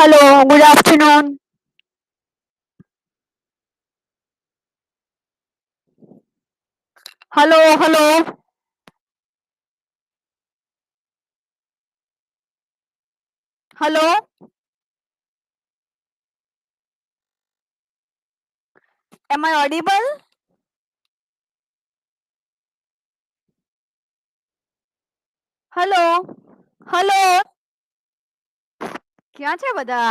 Hello, good afternoon. Hello. Hello. Am I audible? Hello. Hello. ક્યાં છે બધા?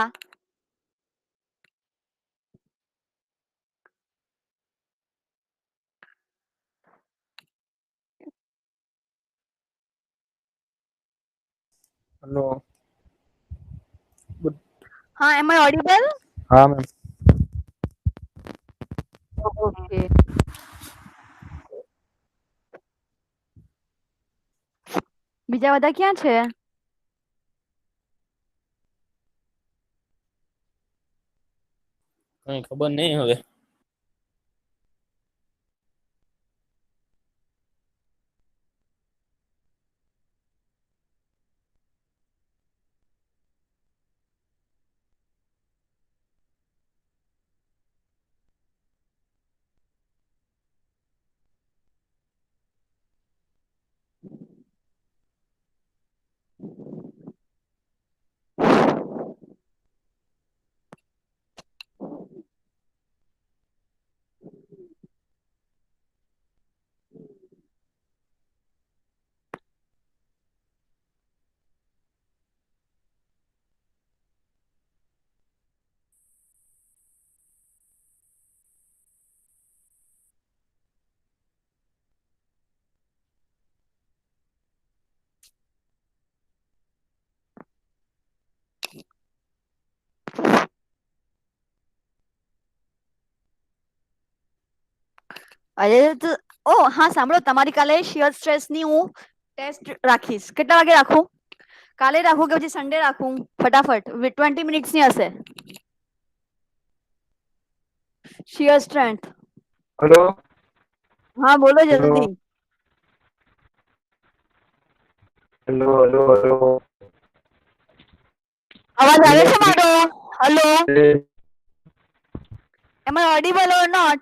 Hello. Good. હા, am I audible? हाँ मैम. Okay. બીજા બધા ક્યાં છે? કઈ ખબર નહીં હવે. અરે તો હા સાંભળો, તમારી કાલે શિયર સ્ટ્રેસની હું ટેસ્ટ રાખીશ. કેટલા વાગે રાખું? કાલે રાખું કે પછી સન્ડે રાખું? ફટાફટ 20 મિનિટ્સની હશે. Shear strength. Hello. હા બોલો Hello. જલ્દી. Hello. અવાજ આવે છે મારો? Hello. Hey. Am I audible or not?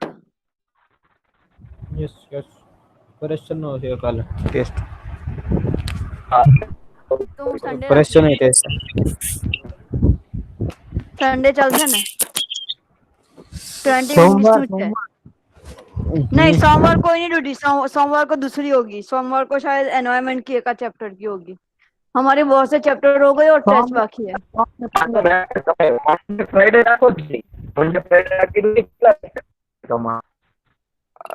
Yes. Question નો છે કાલે ટેસ્ટ. તો હું સન્ડે Question રાખીશ. નહીં ટેસ્ટ. સન્ડે ચાલશે ને? 20 मिनट्स सोमवार है। नहीं, सोमवार को ही नहीं ड्यूटी, सोमवार को दूसरी होगी। सोमवार को शायद एनवायरमेंट की एक चैप्टर की होगी। हमारे बहुत से चैप्टर हो गए और टेस्ट बाकी है। ફ્રાઈડે રાખો જ નહીં. મંડે ફ્રાઈડે રાખી દો કેટલા તમારા?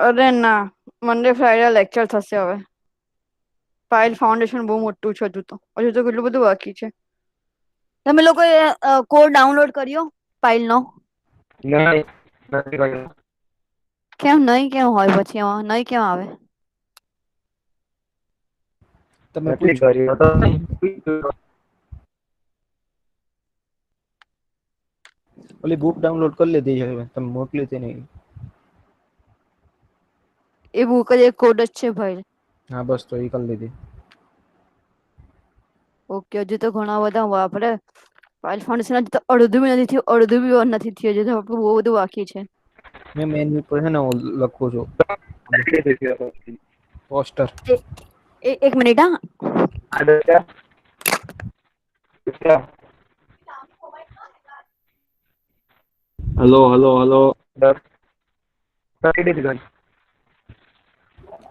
અરે ના, મંડે ફ્રાઈડે લેક્ચર થશે હવે. પાયલ ફાઉન્ડેશન બહુ મોટું છે હજુ તો કેટલું બધું બાકી છે. તમે લોકો કોડ ડાઉનલોડ કર્યો પાયલનો? નહીં, નથી કર્યું. કેમ નહીં? કેમ હોય પછી એમાં નહીં કેમ આવે? તમે પૂછો. ઓલી બુક ડાઉનલોડ કરી લીધી છે તમે મોકલી હતી નહીં. એ બુક જ એક કોડ જ છે ભાઈ. હા બસ તો એ કરી લીધી. ઓકે, હજુ તો ઘણા બધા વાપરે. પાયલ ફાઉન્ડેશન હજી તો અડધું બી નથી થયું, અડધું બી નથી થયું. હજુ તો બહુ બધું બાકી છે. મેં મેન પર છે ને હું લખું છું પોસ્ટર. એક મિનિટ હા. હલો.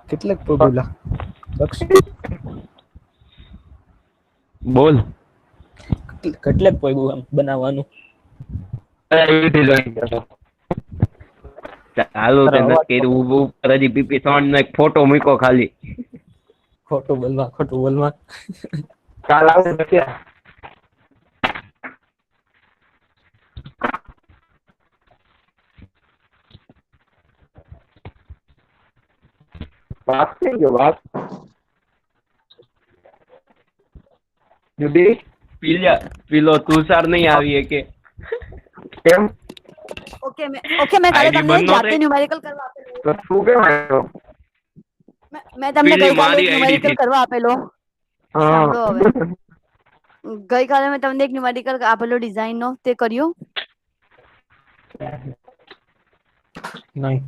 કેટલાક પગલા દક્ષ બોલ. કેટલાક પગલું બનાવવાનું? ચાલુ તે નથી કર્યું. ઉપર હજી પીપી 3 નો એક ફોટો મૂક્યો ખાલી. ખોટું બોલવા. કાલ આવું નથી. વાત થઈ ગયો વાત. જુદી પેલો તુષાર નહીં આવી કે કેમ? ઓકે મેં કાલે ID તમને બંધ નો જાતે થાય? ન્યુમેરિકલ કરવા આપેલો. તો શું કેમ આવ્યો? મેં તમને પેલી ગઈકાલે એક મારી ID ન્યુમેરિકલ થી. કરવા આપેલો. હા. સાંભળો હવે. ગઈકાલે મેં તમને એક ન્યુમેરિકલ આપેલો ડિઝાઇન નો, તે કર્યો? નહીં.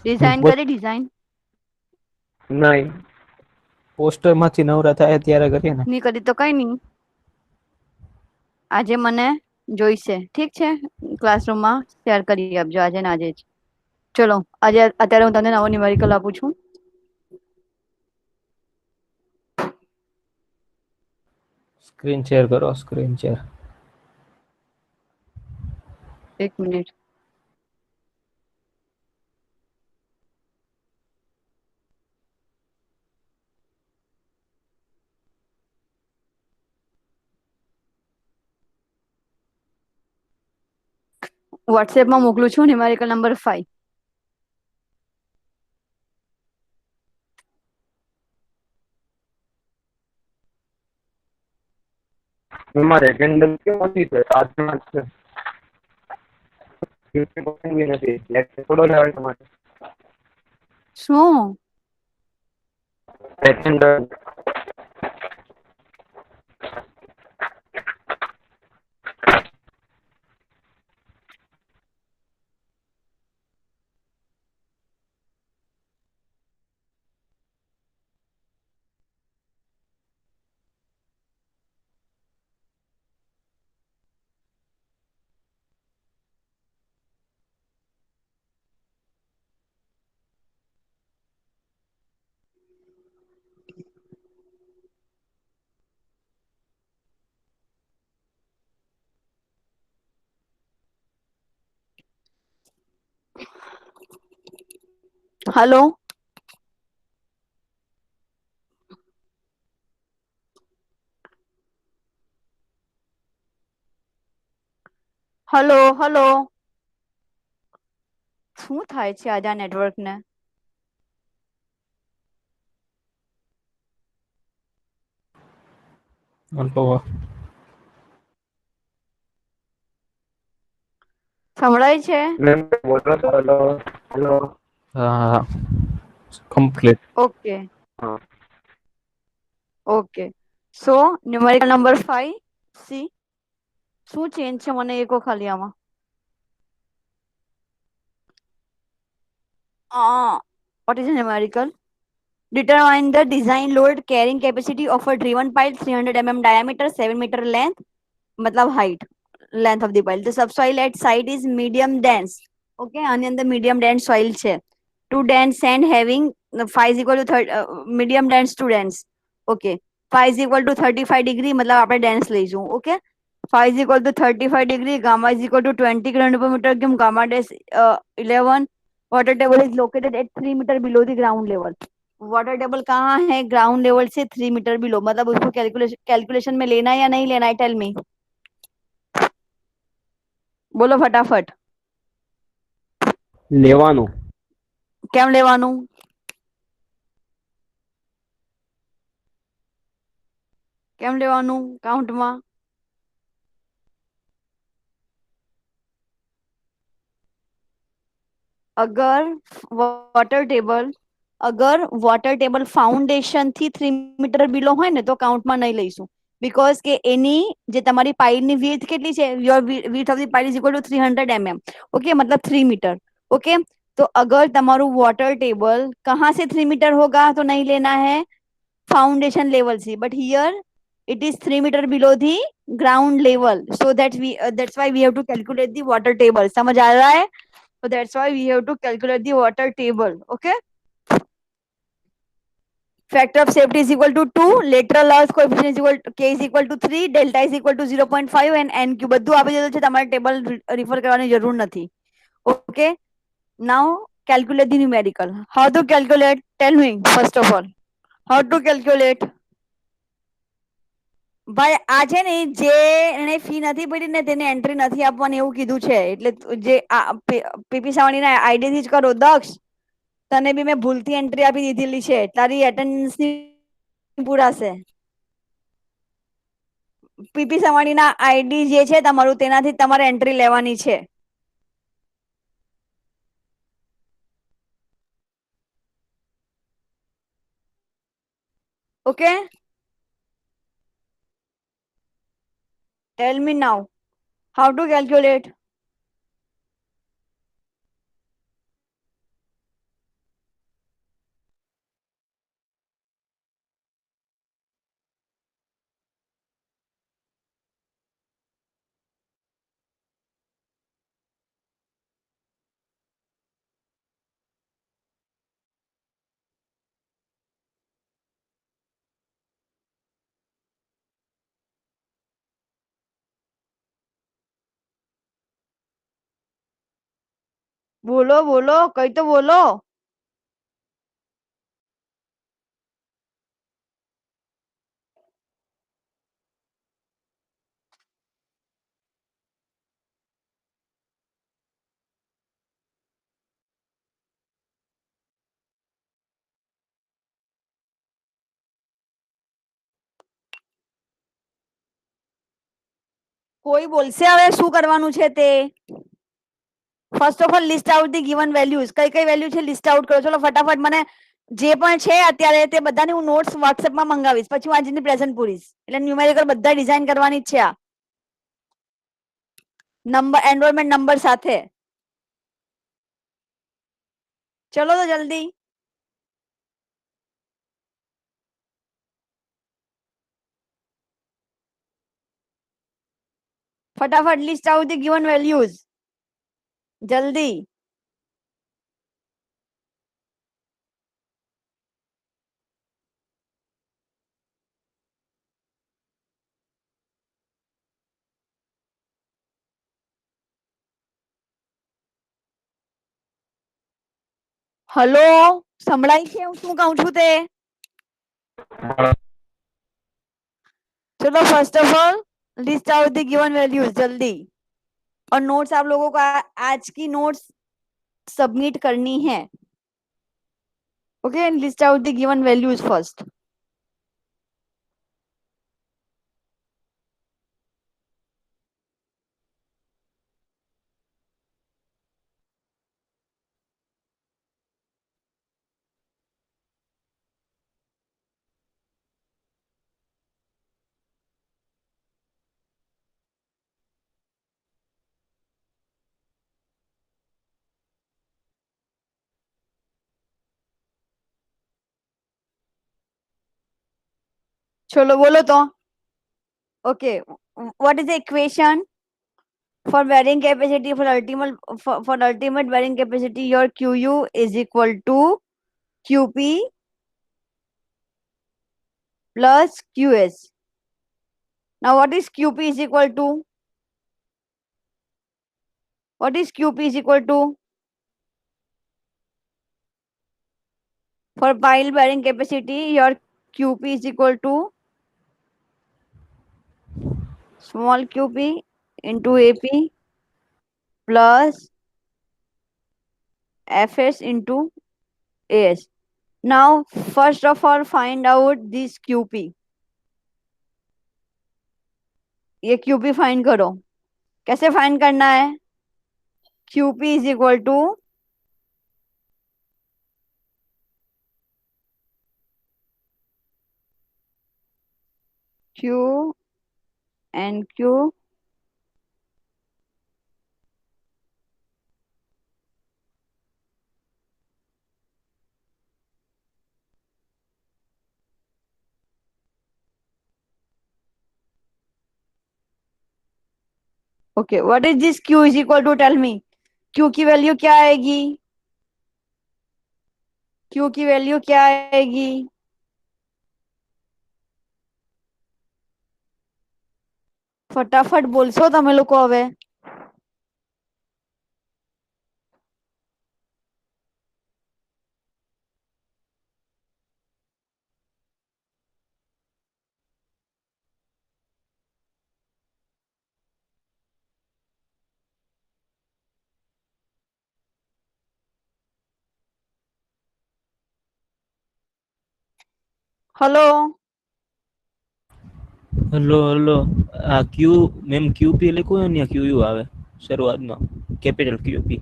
ડિઝાઇન કરી ડિઝાઇન નહીં. પોસ્ટર માંથી નવરા થાય ત્યારે કરીએ ને. ની કરી તો કઈ નહીં. આજે મને જોઈશે, ઠીક છે? ક્લાસરૂમમાં શેર કરી આપજો આજે ને આજે જ. ચલો, આજે અત્યારે હું તમને નવો ન્યુમેરિકલ આપું છું. સ્ક્રીન શેર કરો, સ્ક્રીન શેર. એક મિનિટ. વોટ્સએપમાં મોકલું છું ન્યુમેરિકલ નંબર 5. તમારે એટેન્ડન્સ કેવી છે? 7 છે. 50% બી નથી. લેક્ચર થોડો લેવાય તમારે. શું? Attendance hello. Hello hello. શું થાય છે આજે આ નેટવર્ક ને? હલો. સંભળાય છે? મેમ બોલો છો? Hello hello. હા, કમ્પ્લીટ. ઓકે હા. ઓકે. સો ન્યુમેરિકલ નંબર 5 સી. શું ચેન્જ છે મને એ કહો ખાલી આમાં. What is a numerical? Determine the design load carrying capacity of a driven pile 300 mm diameter, 7 meter length, मतलब height, length of the pile. The subsoil at site is medium dense. Okay, આની અંદર medium dense soil છે. Two dense sand having phi is equal to medium dense to dense. Okay, phi is equal to 35 degree, मतलब આપણે dense લઈશું. Okay, phi is equal to 35 degree, gamma is equal to 20 kN per meter cube, gamma dash 11. Water table is located at 3 meter below the ground level. Water table कहाँ है? Ground level से 3 metre below, मतलब उसको calculation में लेना है या नहीं लेना है? टेल मी, બોલો ફટાફટ. લેવાનું. કેમ લેવાનું? કેમ લેવાનું કાઉન્ટમાં? અગર વોટર ટેબલ ફાઉન્ડેશન થી 3 મીટર બિલો હોય ને તો કાઉન્ટમાં નહીં લઈશું. બીકોઝ કે એની જે તમારી પાઇલની વીથ કેટલી છે? Your width of the pile is equal to 300 mm. Okay, मतलब 3 मीटर. ओके, तो अगर તમારું वॉटर टेबल कहाँ से 3 मीटर होगा तो नहीं लेना है फाउंडेशन लेवल से, but here it is 3 meter below the ground level, so that we that's why we have to calculate the water table. समझ आ रहा है? So that's why we have to calculate the water table. Okay, factor of safety is equal to 2, lateral loss coefficient is equal to k is equal to 3, delta is equal to 0.5 and nq બધું આપી દીધું છે. તમારે table refer કરવાની જરૂર નથી. Okay, now calculate the numerical. How to calculate? Tell me first of all, how to calculate? ભાઈ આ છે ને જે એને ફી નથી પડી ને તેને એન્ટ્રી નથી આપવાની એવું કીધું છે. એટલે જે પીપી સાવણી ના આઈડી થી જ કરો. દક્ષ, તને બી મેં ભૂલથી એન્ટ્રી આપી દીધેલી છે. તારી એટેન્ડન્સ ની પૂરાશે. પીપી સવાણી ના આઈડી જે છે તમારું, તેનાથી તમારે એન્ટ્રી લેવાની છે. Okay, Tell me now. How to calculate? બોલો બોલો, કઈ તો બોલો. કોઈ બોલશે હવે શું કરવાનું છે તે? First of all list out the given values. કઈ કઈ વેલ્યુ છે લિસ્ટ આઉટ કરો. ચલો ફટાફટ મને જે પણ છે અત્યારે તે બધાની હું નોટ્સ વોટ્સએપમાં મંગાવીશ. પછી હું આજની પ્રેઝન્ટ પૂરીશ. એટલે ન્યુમેરિકલ બધા ડિઝાઇન કરવાની જ છે. આ નંબર એનરોલમેન્ટ નંબર સાથે. ચલો તો જલ્દી. ફટાફટ list out the given values. જલ્દી. હલો, સંભળાય છે હું શું કહું છું તે? चलो first of all list out the given values जल्दी. और नोट्स आप लोगों को आज की नोट्स सबमिट करनी है. Okay, list out the given values first. चलो बोलो तो. Okay, what is the equation for bearing capacity for ultimate bearing capacity? Your Qu is equal to Qp plus Qs. Now what is Qp is equal to? What is Qp is equal to? For pile bearing capacity, your Qp is equal to small qp into ap plus fs into as. Now first of all find out this qp. ये qp find करो. कैसे find करना है? qp is equal to q and q okay. What is this q is equal to? Tell me. q की value क्या आएगी? q की value क्या आएगी? ફટાફટ બોલશો તમે લોકો હવે. હલો. Hello hello. આ ક્યુ મેમ ક્યુપી લખ્યું હોય ને ક્યુયુ આવે શરૂઆતમાં કેપિટલ ક્યુપી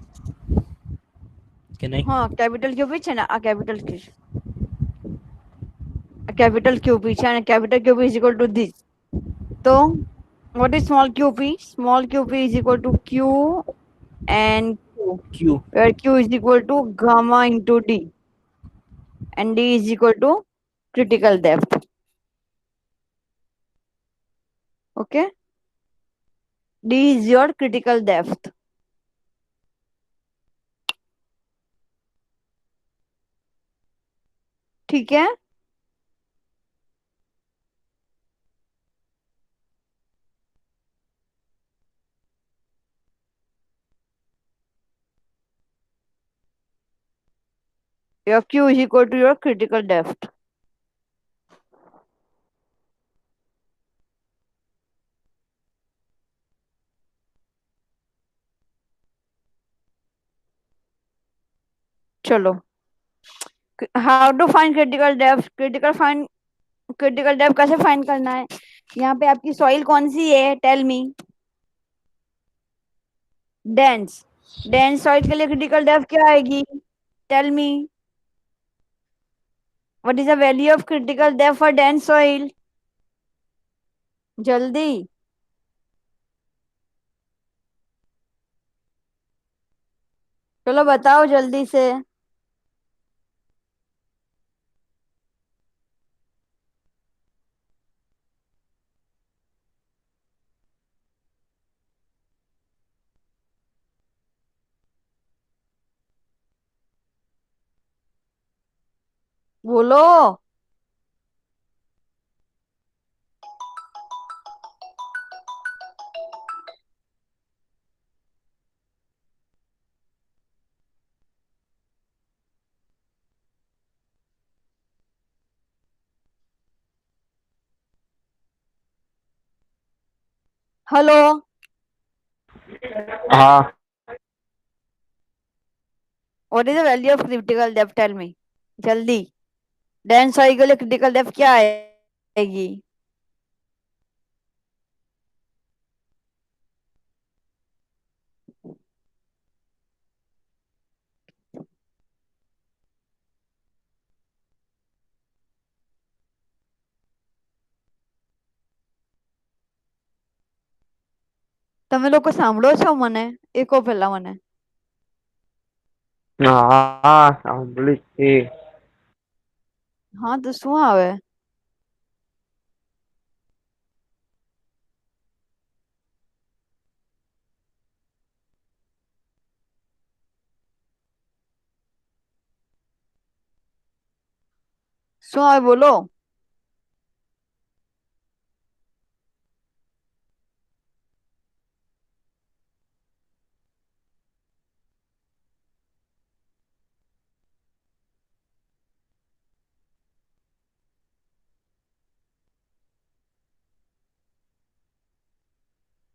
કે નહીં? હા, કેપિટલ ક્યુપી છે ને આ કેપિટલ ક્યુ. કેપિટલ ક્યુપી છે અને capital ક્યુપી is equal two this. તો What is small qp? Small qp is equal to q and q, Q. where q is equal to gamma into d, and d is equal to critical depth. Okay, d is your critical depth. ठीक है. Your q is equal to your critical depth. चलो, how to find critical depth? critical depth कैसे find करना है? यहाँ पे आपकी soil कौन सी है? टेल मी. डेंस सॉइल के लिए क्रिटिकल डेप्थ क्या आएगी? Tell me. What is the value of critical depth for dense soil? जल्दी. चलो बताओ जल्दी से. बोलो. हेलो. हाँ. What is the value of critical depth? Tell me जल्दी. डेंस सॉइल के लिए क्रिटिकल डेप्थ क्या आएगी? તમે લોકો સાંભળો છો મને? એકો પેલા મને. હા સાંભળી છે. હા તો શું આવે? શું આવે બોલો?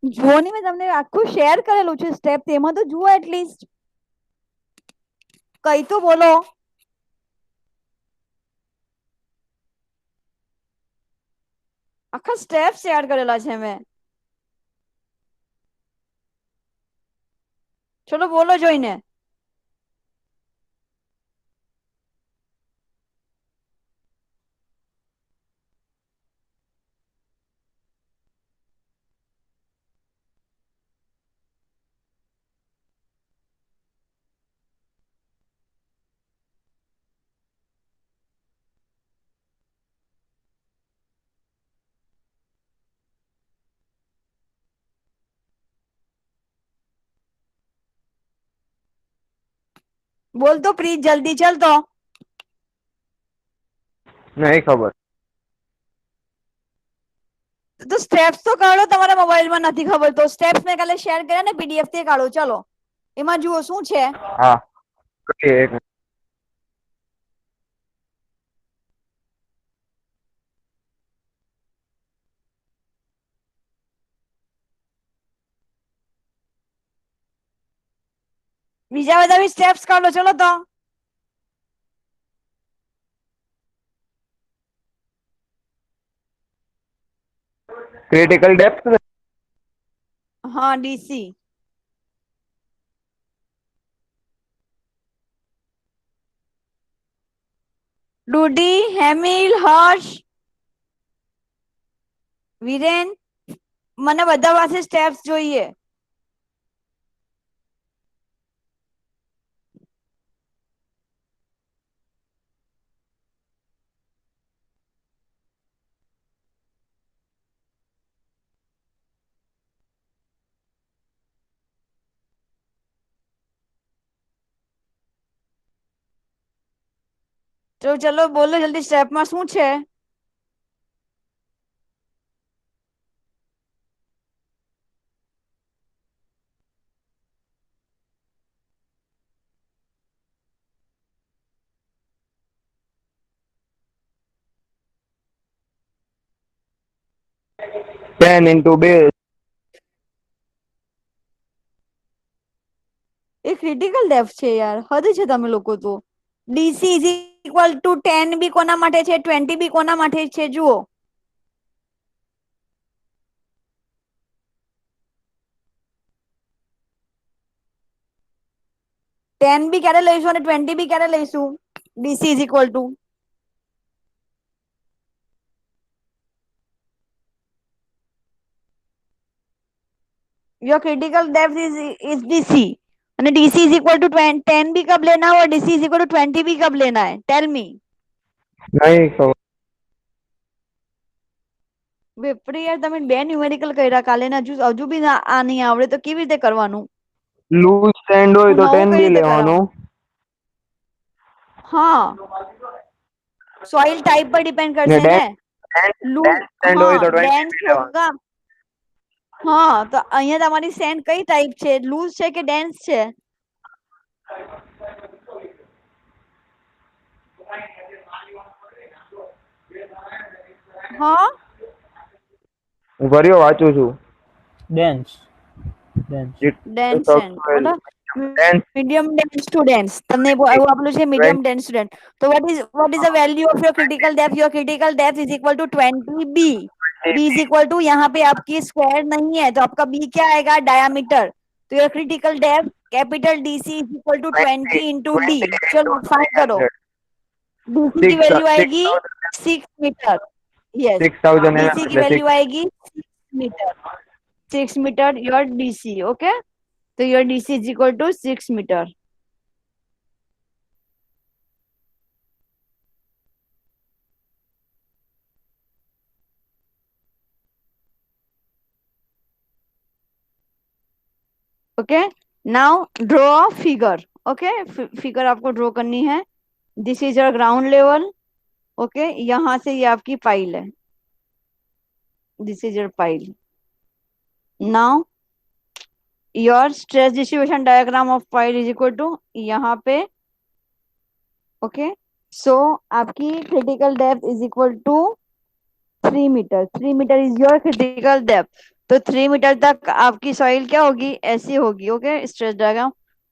જુઓ ની, મેં તમને આખું શેર કરેલું છે સ્ટેપ, તેમાં તો જુઓ એટલીસ્ટ. કઈ તો બોલો. આખા સ્ટેપ શેર કરેલા છે મેં. ચલો બોલો જોઈને. બોલ તો પ્લીઝ જલ્દી, ચલ તો. નહીં ખબર. તો સ્ટેપ્સ તો કાઢો, તમારા મોબાઈલમાં નથી ખબર તો સ્ટેપ્સ મેં કાલે શેર કર્યા ને પીડીએફ, તે કાઢો. ચલો એમાં જુઓ શું છે. હા. એક મિનિટ. બીજા બધા બી સ્ટેપ્સ કાઢો. ચલો તો. Critical depth. હા ડીસી. डूडी, हेमिल, हर्ष, वीरेन, મને બધા પાસે સ્ટેપ્સ જોઈએ. તો ચલો બોલો જલ્દી, સ્ટેપમાં શું છે? Ten into base. એ ક્રિટિકલ ડેપ્થ છે યાર, હદ છે તમે લોકો તો. DC is equal to 10 B કોના માટે છે, 20 બી કોના માટે છે જુઓ. ટેન બી ક્યારે લઈશું અને 20 બી ક્યારે લઈશું? DC is equal two your critical depth is DC, અને डीसी इज इक्वल टू 10 भी कब लेना है और डीसी इज इक्वल टू 20 भी कब लेना है? Tell me. નહીં ખબર. બેપરી યાર, તમે બે ન્યુમેરિકલ કર્યા કાલે ને હજુ બી આ નહીં આવડે તો કેવી રીતે કરવાનું? લૂઝ સ્ટેન્ડ હોય હું તો નવું 10 કઈ બી રીતે લેવાનું. કરાવું? હા, सॉइल टाइप पर डिपेंड ને करते हैं लूज. સ્ટેન્ડ હોય हाँ તો 20 डेंस બી લેવાનું. होगा. हाँ तो અહીંયા તમારી સેન્ડ કઈ ટાઈપ છે, લૂઝ છે કે ડેન્સ છે? हाँ હું ભર્યો વાંચું છું. ડેન્સ ડેન્સ ડેન્સ સેન્ડ मतलब Dense. Medium dense to dense, તમને એવું આપેલું છે મીડિયમ ડેન્સ ટુ ડેન્સ. तो what is the value of your critical depth? Your critical depth is equal to 20 b. b is equal to, यहाँ पे आपकी square नहीं है तो आपका b क्या आएगा? डायामीटर. तो your critical depth capital DC is equal to 20 into D. चलो फाइंड करो. डीसी की वैल्यू आएगी 6 मीटर. यस, 6000 डीसी की वैल्यू आएगी 6 metre. 6 metre your DC. Okay, तो your DC is equal to 6 metre. Okay, now draw a figure. Okay, figure आपको draw करनी है. This is your ground level. Okay, यहां से ये आपकी फाइल है. This is your pile. Now your stress distribution diagram of pile is equal to यहाँ पे. ओके, सो आपकी critical depth is equal to 3 metre. 3 metre is your critical depth. तो 3 metre तक आपकी सॉइल क्या होगी? ऐसी होगी. Okay, stress diagram.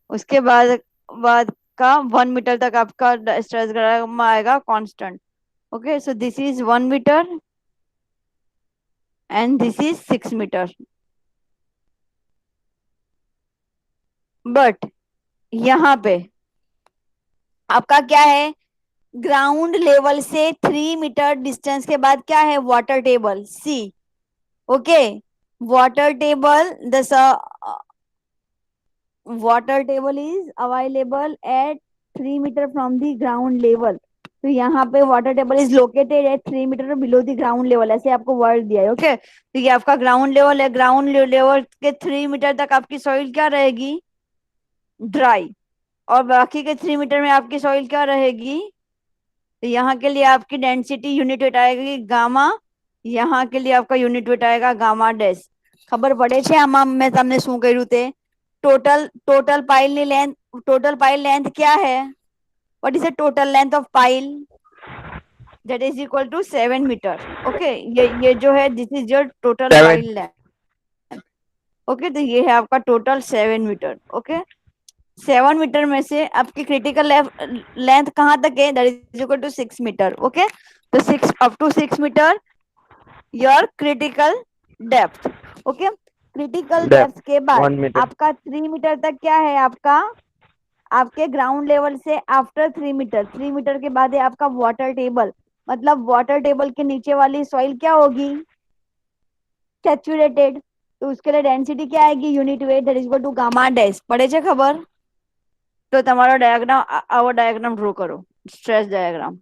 उसके बाद का 1 मीटर तक आपका स्ट्रेस डायग्राम आएगा constant. Okay, so this is 1 metre and this is 6 metre. But यहाँ पे आपका क्या है? ग्राउंड लेवल से 3 मीटर डिस्टेंस के बाद क्या है? Water table see. Okay, water table water table is available at 3 meter from the ground level. तो यहाँ पे water table is located at 3 metre below the ground level, ऐसे आपको वर्ड दिया है. ओके, तो ये आपका ग्राउंड लेवल है. ग्राउंड लेवल के 3 मीटर तक आपकी सॉइल क्या रहेगी? ड्राई. और बाकी के 3 मीटर में आपकी सॉइल क्या रहेगी? तो यहाँ के लिए आपकी डेंसिटी यूनिट वेट आएगी गामा. यहाँ के लिए आपका यूनिट वेट आएगा गामा डैश. ખબર પડે છે આમાં મેં તમને શું કર્યું તે? टोटल पाइल ની લેન્થ, टोटल पाइल लेंथ क्या है? What is the total length of pile? That is equal to 7 metre. Okay, ये जो है this is your total 7. Pile length. Okay, तो ये है आपका टोटल 7 मीटर. ओके, 7 मीटर में से आपकी क्रिटिकल लेंथ कहाँ तक है? That is equal to 6 metre. Okay, तो 6 up to 6 metre your critical depth. Okay, critical depth के 1 बाद मीटर. आपका 3 मीटर तक क्या है? आपका आपके ग्राउंड लेवल से आफ्टर 3 मीटर, 3 मीटर के बाद है आपका वाटर टेबल. मतलब वाटर टेबल के नीचे वाली सॉइल क्या होगी? સેચ્યુરેटेड, तो उसके लिए डेंसिटी क्या आएगी, unit weight that is equal to gamma dash, પડે છે ખબર? તો તમારો ડાયાગ્રામ આવો ડાયાગ્રામ ડ્રો કરો, stress diagram.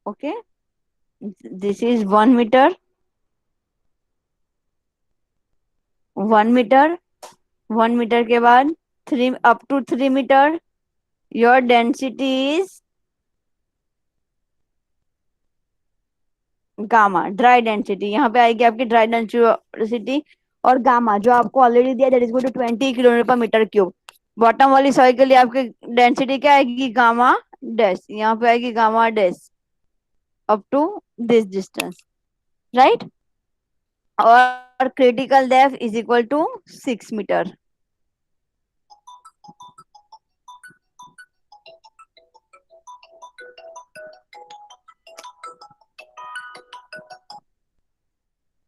Okay, this is 1 metre, 1 metre, 1 metre के बाद 3 up to 3 metre, your density is gamma, dry density. यहाँ पे आएगी आपकी ड्राई डेंसिटी, और गामा जो आपको ऑलरेडी दिया that is equal to 20 kg/m3. Bottom वाली सॉइल के लिए आपकी डेंसिटी क्या आएगी, गामा डैश. यहाँ पे आएगी gamma dash up to this distance, right. और critical depth is equal to 6 metre.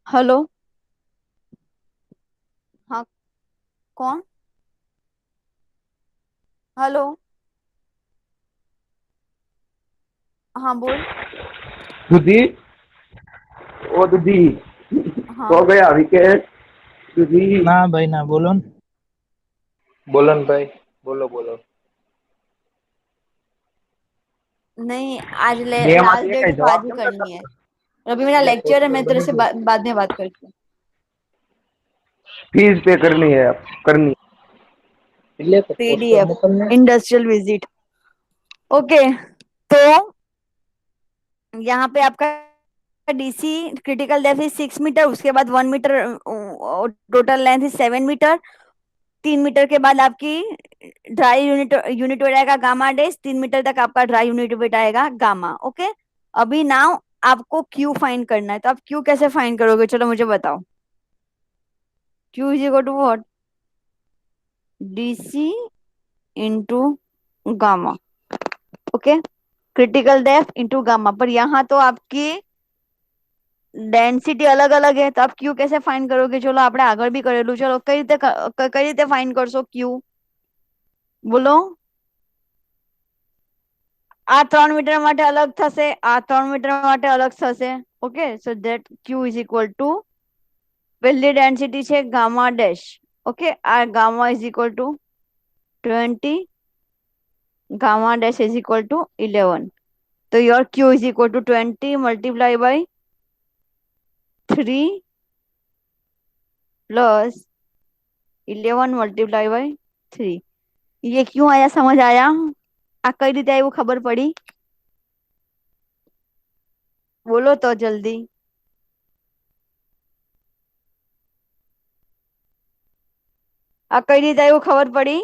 Hello, हाँ, कौन? हेलो, हाँ बोल. દૂધી ઓ દૂધી हाँ, તો ગયા વિકેટ દૂધી ના ભાઈ ના બોલો ને. બોલો ને ભાઈ બોલો બોલો नहीं आज બે लास्ट માંથી डेट કઈ है तो જવાબ आज ही કેમ करनी નતા है. अभी मेरा लेक्चर है, मैं तेरे से बाद में बात करती हूँ. फीस पे करनी है करनी એટલે તો પોસ્ટર पीडीएफ, મોકલને. Industrial visit. ओके, तो यहाँ पे आपका DC critical depth is 6 metre, उसके बाद 1 metre, total length is 7 metre. 3 metre के बाद आपकी ड्राई यूनिट वेट आएगा गामा डैश. 3 मीटर तक आपका ड्राई यूनिट वेट आएगा गामा. ओके, अभी नाउ आपको क्यू फाइंड करना है, तो आप क्यू कैसे फाइंड करोगे, चलो मुझे बताओ. Q is equal to what, DC into gamma. Okay, critical depth into gamma. पर यहाँ तो आपकी डेंसिटी अलग अलग है, तो आप क्यू कैसे फाइंड करोगे? चलो આપણે આગળ બી કરેલું, ચલો કઈ રીતે ફાઇન્ડ કરશો ક્યू, બોલો. આ 3 મીટર માટે અલગ થશે, આ 3 મીટર માટે અલગ થશે. Okay, so that Q is equal to, પહેલી ડેન્સિટી છે ગામા ડેશ. ઓકે, આ gamma is equal to 20, gamma dash is equal to 11. તો your Q is equal to 20 multiply by 3 plus 11 multiply by 3. ये क्यों आया, समझ आया? आ कई रीते आयु खबर पड़ी, बोलो तो जल्दी. आ कई रीते आयु खबर पड़ी?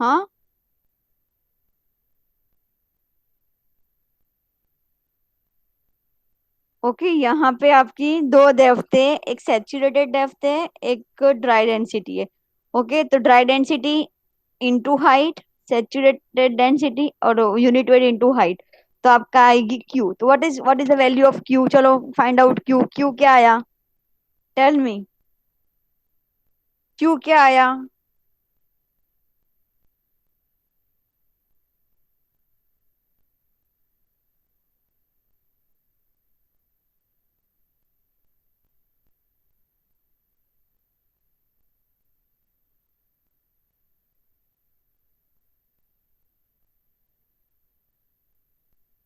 हाँ, ओके. यहाँ पे आपकी दो डेप्थ है, एक सैचुरेटेड डेप्थ है, एक ड्राई डेंसिटी है. ओके, तो dry density into height, saturated density और यूनिट वेट इंटू हाइट, तो आपका आएगी क्यू. तो what is the value of Q, चलो फाइंड आउट क्यू. क्यू क्या आया, टेल मी, क्यू क्या आया?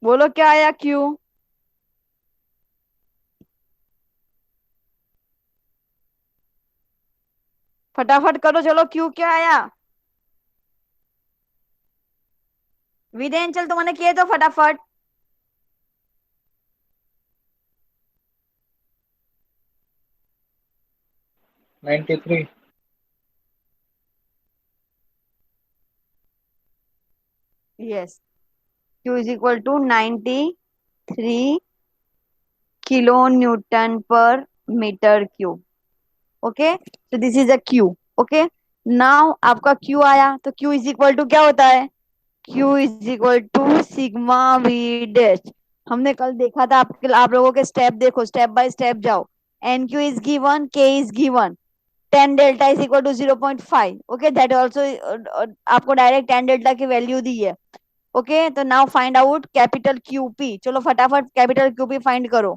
बोलो क्या आया क्यू, फटाफट करो, चलो क्यू क्या आया? विदेन चल तुमने किए तो फटाफट.93. Yes, Q is equal to 93 kilo newton per metre cube. Okay, तो this is a Q. Okay, now आपका क्यू आया, तो क्यू इज इक्वल टू क्या होता है, Q is equal to sigma V dash. हमने कल देखा था, आप लोगों के स्टेप देखो, स्टेप बाय स्टेप जाओ। N Q is given, K is given, 10 delta is equal to 0.5। Okay, that also आपको डायरेक्ट 10 डेल्टा की वैल्यू दी है। ओके, तो now find out capital QP. चलो फटाफट कैपिटल क्यूपी फाइंड करो।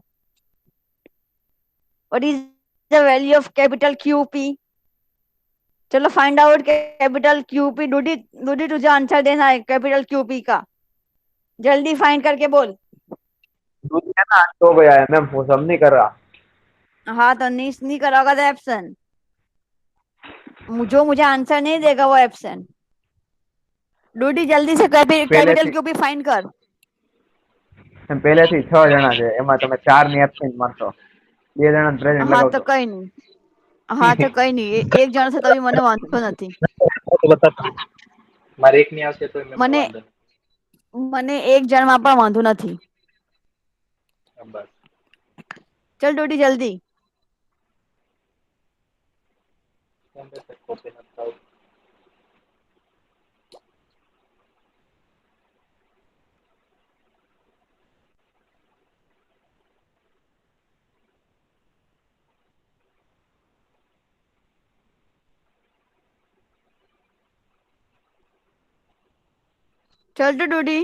What is the value of capital QP? चलो find out capital QP. डूडी, डूडी तुझे आंसर देना है कैपिटल क्यूपी का, जल्दी फाइंड करके बोल। दुनिया ना हो गया है, मैं वो सब नहीं कर रहा। हाँ तो नहीं कराओगा तो एब्सेंट। जो मुझे आंसर नहीं देगा वो एब्सेंट। डूडी जल्दी से कैपिटल क्यूपी फाइंड कर। પહેલેથી 6 જણા છે, એમાં તમે 4 ની એબ્સેન્ટ માનશો, 2 જણા પ્રેઝન્ટ હા તો લગાવશો. કઈ નહીં, હા તો કઈ નહીં, એક જણ છે તો બી મને વાંધો નથી। तो बता मारे एक नहीं आवશે तो मैं મને वांधो મને એક જણમાં પણ વાંધો નથી। नहीं बस ચલ ડોડી જલ્દી। कॉपी ना થાવ चल तो डोडी।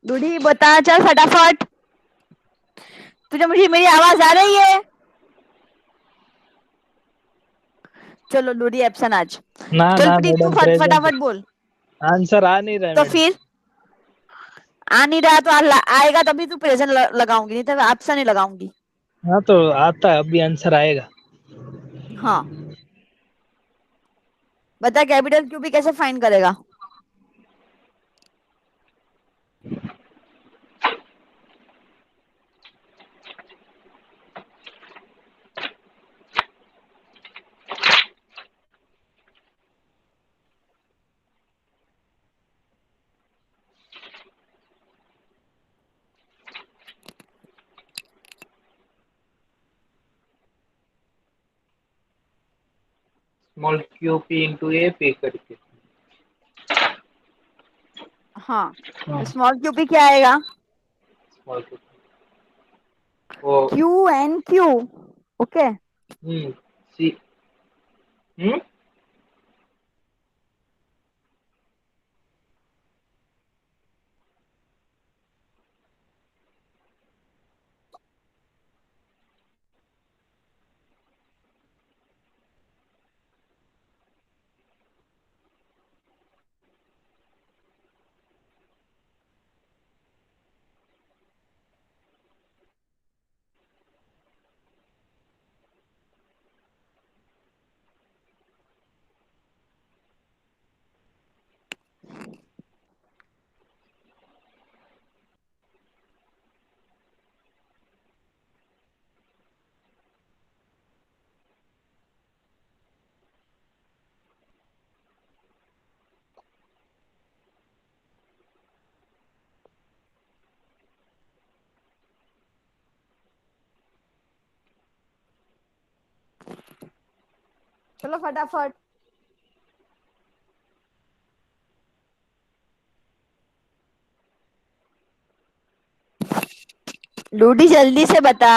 डोडी बता चल फटाफट। तुझे मुझे मेरी आवाज आ रही है? चलो डोडी एब्सेंट आज। ना चल ना प्रीत तू मैडम प्रेजेंट फटाफट बोल। आंसर आ नहीं रहा है तो मैडम। फिर आ नहीं रहा तो आएगा तभी तू प्रेजेंट लगाऊंगी, नहीं तो एब्सेंट नहीं लगाऊंगी। हाँ तो आता है, अभी आंसर आएगा। हाँ बता कैपिटल क्यूबी कैसे फाइंड करेगा? स्मॉल क्यू पी इंटू ए पे करके। हाँ तो स्मॉल क्यूबी क्या आएगा? स्मॉल क्यू वो क्यू एन क्यू। ओके सी चलो फटाफट। डूडी जल्दी से बता।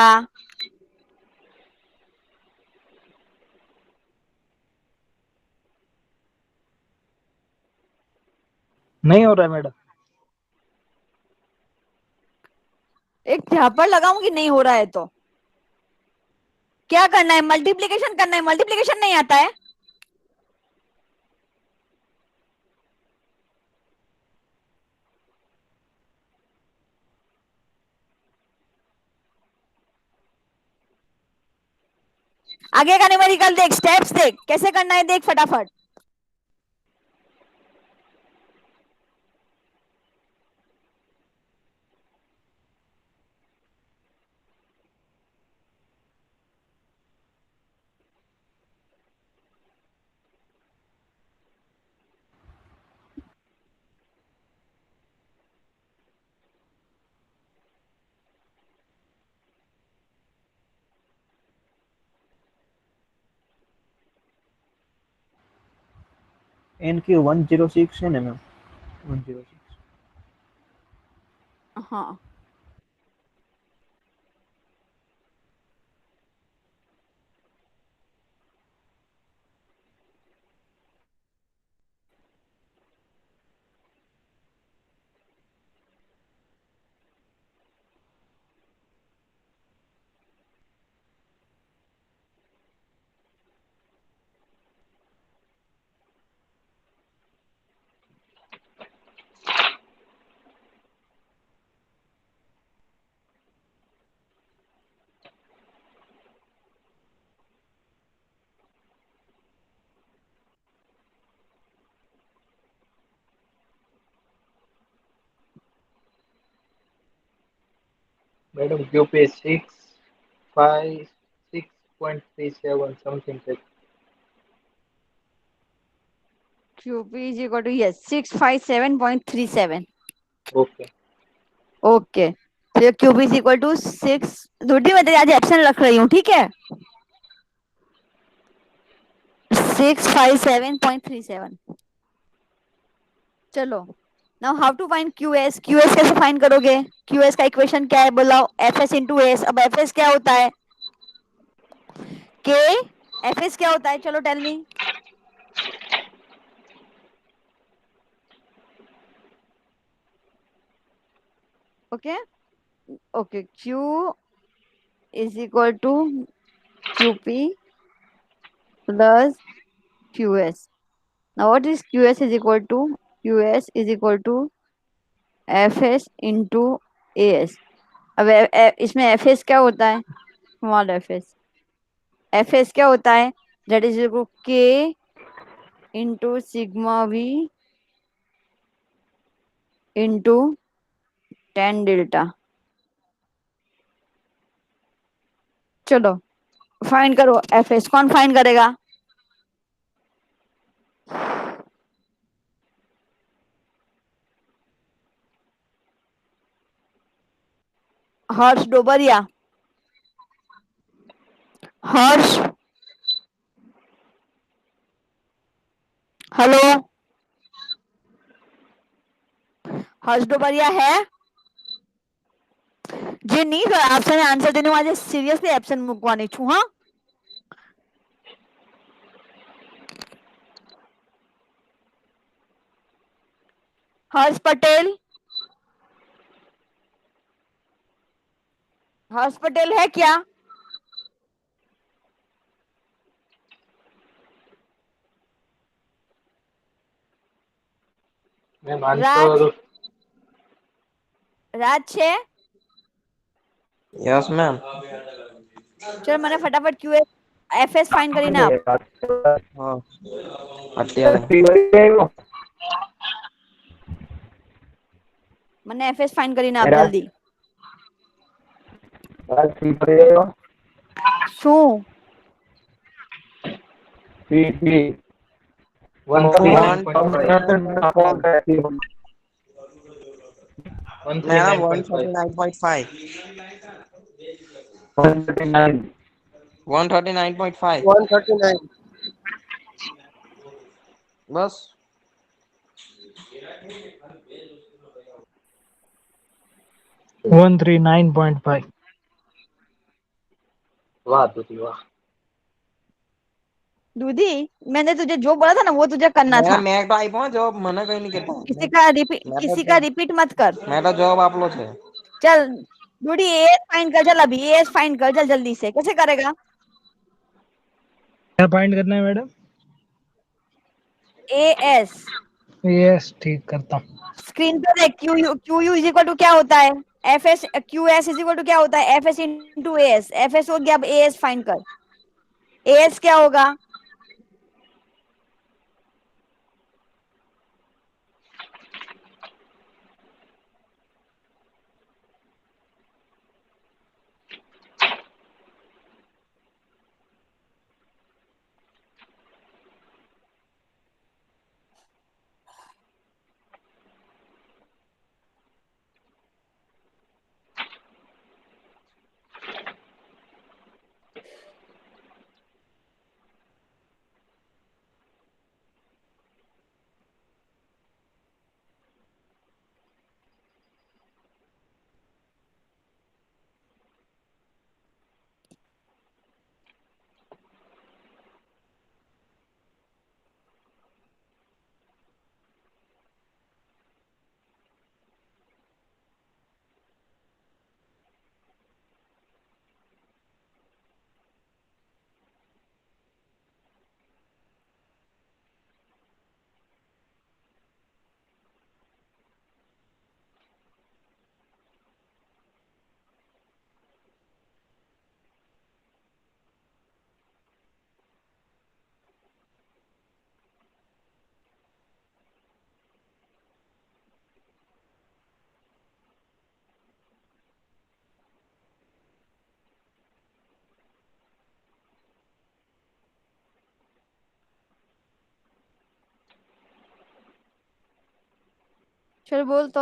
नहीं हो रहा है मैडम। एक झापड़ लगाऊंगी नहीं हो रहा है तो क्या करना है? मल्टीप्लीकेशन करना है। मल्टीप्लीकेशन नहीं आता है? आगे का न्यूमेरिकल देख, स्टेप्स देख कैसे करना है, देख फटाफट। NQ106 છે ને મેમ 106. હા Madam, QP 656.37 something like. QP is equal to yes 657.37. Okay. Okay तो ये QP is equal to 6 दूधी मैं तेरे आज एप्शन रख रही हूँ ठीक है 657.37 चलो now how to find QS QS कैसे फाइंड करोगे QS का इक्वेशन क्या है बोलाओ FS into S अब FS क्या होता है K FS क्या होता है चलो tell me okay okay Q is equal to QP plus QS now what is QS is equal to QS is equal to FS into AS अब इसमें FS क्या होता है स्मॉल FS क्या होता है that is equal K into sigma V into tan delta चलो find करो FS कौन फाइंड करेगा हर्ष डोबरिया हर्ष हेलो हर्ष डोबरिया है જે નહીં આપશે આન્સર દેને આજે સિરિયસલી એબ્સેન્ટ મૂકવાની છું હા हर्ष पटेल है क्या Ma'am, રાજ answer. રાજ છે Yes, ma'am. ચલ મને ફટાફટ QS FS ફાઇન્ડ કરીને આપ હા અત્યારે મને FS ફાઇન્ડ કરીને આપ જલ્દી શું One 139.5. ma'am 139.5. 139.5. 139. 139.5. 139. બસ 139.5. वाह दूधी वाह. दूधी मैंने तुझे जो बोला था ना वो तुझे करना था મેં તો આપ્યો જવાબ મને કઈ નહીં કહેતા किसी का रिपीट मत कर મેં તો જવાબ આપલો છે चल दूधी एएस फाइंड कर चल अभी एएस फाइंड कर चल जल्दी से कैसे करेगा क्या फाइंड करना है मैडम? एएस यस, ठीक करता हूँ. स्क्रीन पे देख क्यू इज इक्वल टू क्या होता है FS QS is equal to क्या होता है एफएस इंटू एएस एफएस हो गया अब एएस फाइंड कर एएस क्या होगा चल बोल तो।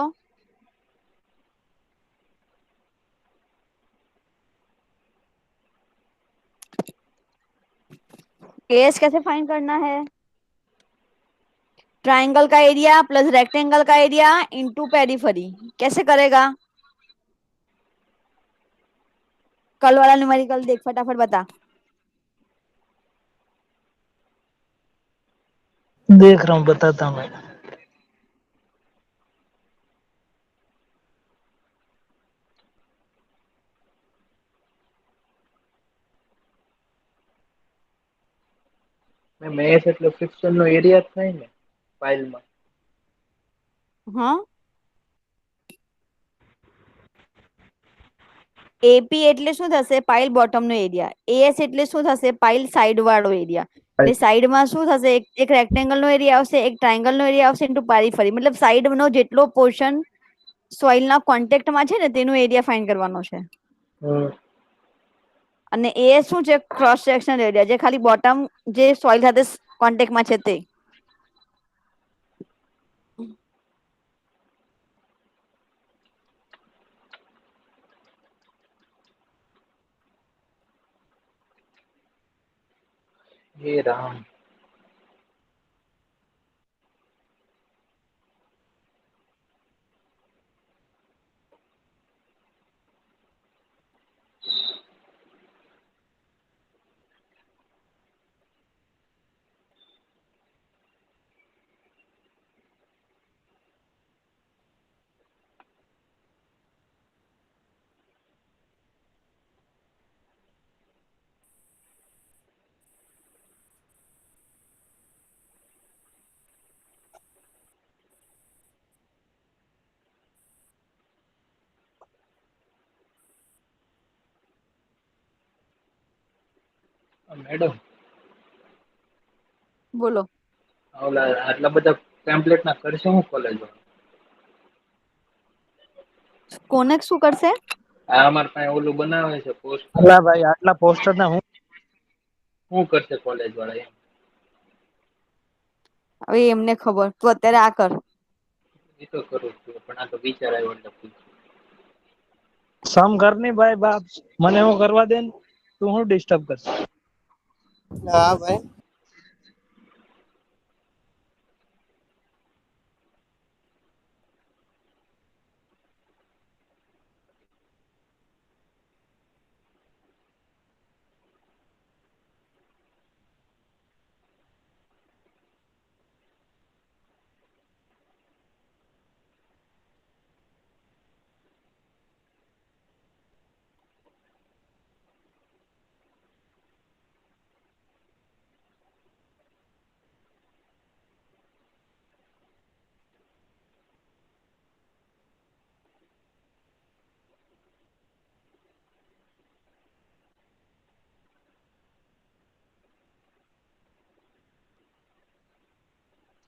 एस कैसे फाइंड करना है? ट्राइंगल का एरिया प्लस रेक्टेंगल का एरिया इनटू पेरीफेरी। कैसे करेगा? कल वाला न्यूमेरिकल देख, फटाफट बता। देख रहा हूँ, बताता हूँ मैं। મેસ એટલે ફિક્સન નો એરિયા જ થાય ને ફાઇલમાં. हाँ, એપી એટલે શું થશે? પાઇલ બોટમ નો એરિયા. એએસ એટલે શું થશે? પાઇલ સાઈડ વાળો એરિયા. એટલે સાઈડમાં શું થશે? એક રેક્ટેંગલ નો એરિયા આવશે, એક ટ્રાયંગલ નો એરિયા આવશે ઇન્ટુ પેરીફેરી. મતલબ સાઈડ નો જેટલો પોર્શન સોઇલ ના કોન્ટેક્ટમાં છે ને તેનો એરિયા ફાઇન્ડ કરવાનો છે. અને એ શું છે? ક્રોસ સેક્શનલ એરિયા, જે ખાલી બોટમ જે સોઇલ સાથે કોન્ટેક્ટમાં છે તે. હે રામ. મેડમ, બોલો. ઓલા આટલા બધા ટેમ્પલેટ ના કરશે હું કોલેજમાં? કોને શું કરશે? આ અમાર પાસે ઓલું બનાવે છે પોસ્ટ, અલા ભાઈ, આટલા પોસ્ટર ના હું શું કરશે કોલેજ વાળા એમ? હવે એમને ખબર, તું અત્યારે આ કર. એ તો કરું છું, પણ આ તો વિચાર આવ્યો એટલે પૂછ્યું. સમ કરની ભાઈ બાપ, મને હું કરવા દે ને, તું હું ડિસ્ટર્બ કરશે? હા ભાઈ.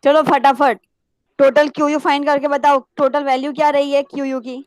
चलो फटाफट टोटल क्यू यू फाइंड करके बताओ, टोटल वैल्यू क्या रही है क्यू यू की?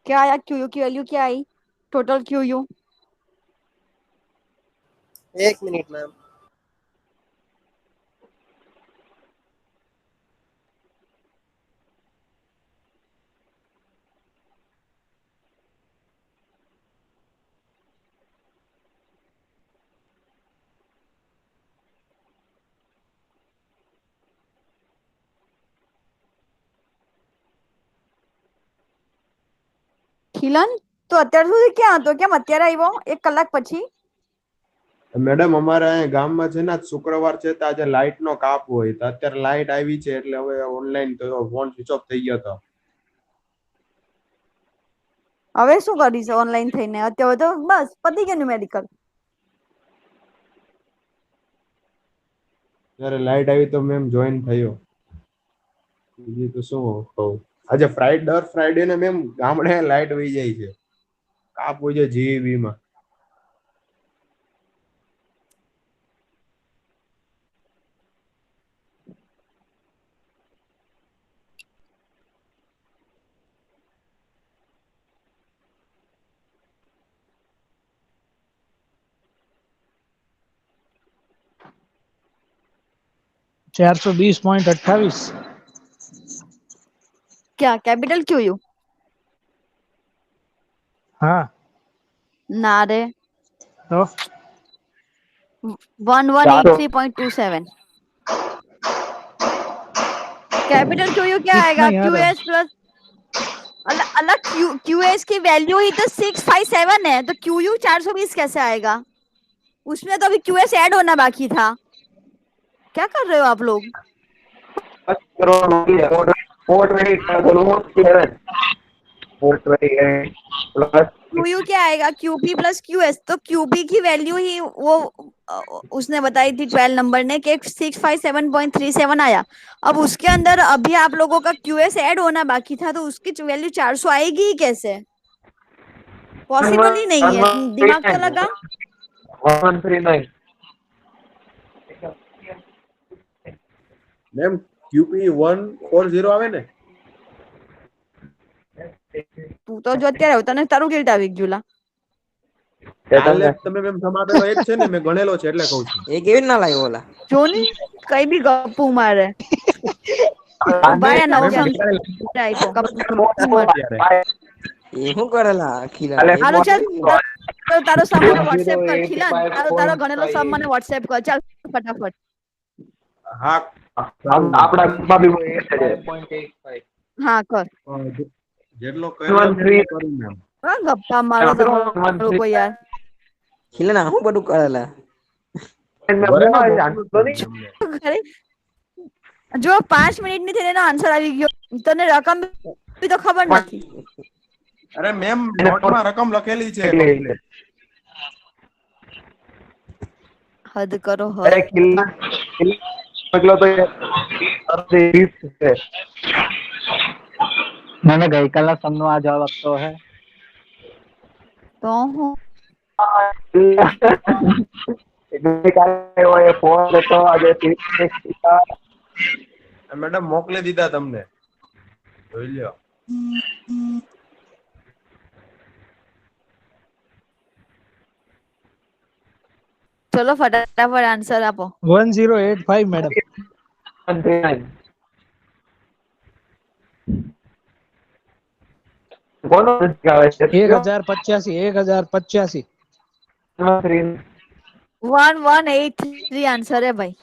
क्या आया क्यू यू की वैल्यू? क्या आई total Q U? 1 minute ma'am. Khilan તો અત્યાર સુધી ક્યાં હતો? કેમ અત્યારે આવ્યો 1 કલાક પછી? મેડમ અમારે અહીંયા ગામમાં છે ને આજ શુક્રવાર છે તો આજે લાઇટ નો કાપ હોય તો અત્યારે લાઇટ આવી છે એટલે હવે ઓનલાઈન તો ફોન સ્વિચ ઓફ થઈ ગયો હતો. હવે શું કરીશ ઓનલાઈન થઈને? અત્યારે તો બસ પતી ગયું મેડિકલ. ત્યારે લાઇટ આવી તો મેમ જોઈન થયો. બીજું તો શું કહું, આજે દર ફ્રાઈડે ને મેમ ગામડે લાઇટ વહી જાય છે, કાપ હોય છે જીવીબી માં. $420.28. क्या कैपिटल क्यू यू? हाँ ना रे, तो 1183.27. कैपिटल क्यू यू क्या आएगा? कितना यार? क्यू एस प्लस अलग क्यू एस की वैल्यू ही तो 657 है, तो क्यू यू 420 कैसे आएगा? उसमें तो अभी क्यू एस ऐड होना बाकी था. क्या कर रहे हो आप लोग? क्यू यू क्या आएगा? QP plus Q S. तो क्यूपी की वैल्यू ही वो उसने बताई थी 12 नंबर ने कि 657.37 आया. अब उसके अंदर अभी आप लोगों का क्यू एस ऐड होना बाकी था, तो उसकी वैल्यू 400 आएगी ही कैसे? पॉसिबल ही नहीं है. दिमाग तो लगा. 1139 મેમ QP 140 આવે ને? તું તો જો અત્યારે આવ્યો, તને તારું ગિલ્ટ આવી ગયું લા. કાલે તમે મેમ સમાપેલો એક છે ને મેં ગણેલો છે એટલે કહું છું. એ કેવી ના લાગ્યો ઓલા? જો ની કઈ બી ગપ્પુ મારે. બાયા નવ એ શું કરેલા ખીલા? હાલો ચાલ, તારો સમ મને WhatsApp કર. ખીલા તારો ગણેલો સમ મને WhatsApp કર. ચાલ ફટાફટ. હા આપણા ગ્રુપમાં બી એ છે. 5.85. હા કર. જેટલો કર્યો એટલો કરું મેમ. હા ગપ્પા મારો તો લોકો યાર. ખીલા ના શું બધું કરેલા? જો 5 મિનિટ ની થઈને એનો આન્સર આવી ગયો. તને રકમ બી તો ખબર નથી. અરે મેમ નોટમાં રકમ લખેલી છે. હદ કરો અરે હદ. કિલ્લા એકલો તો અર્ધી છે. मैंने गईकालના સમનો આ જવાબ આપતો હે. તો હું ફોન હતો આજે મેડમ મોકલી દીધા તમને, જોઈ લ્યો. ચલો ફટાફટ આન્સર આપો. 1085 मैडम. 139 કોનો આવે છે? 1085. 1183 આન્સર હે ભાઈ.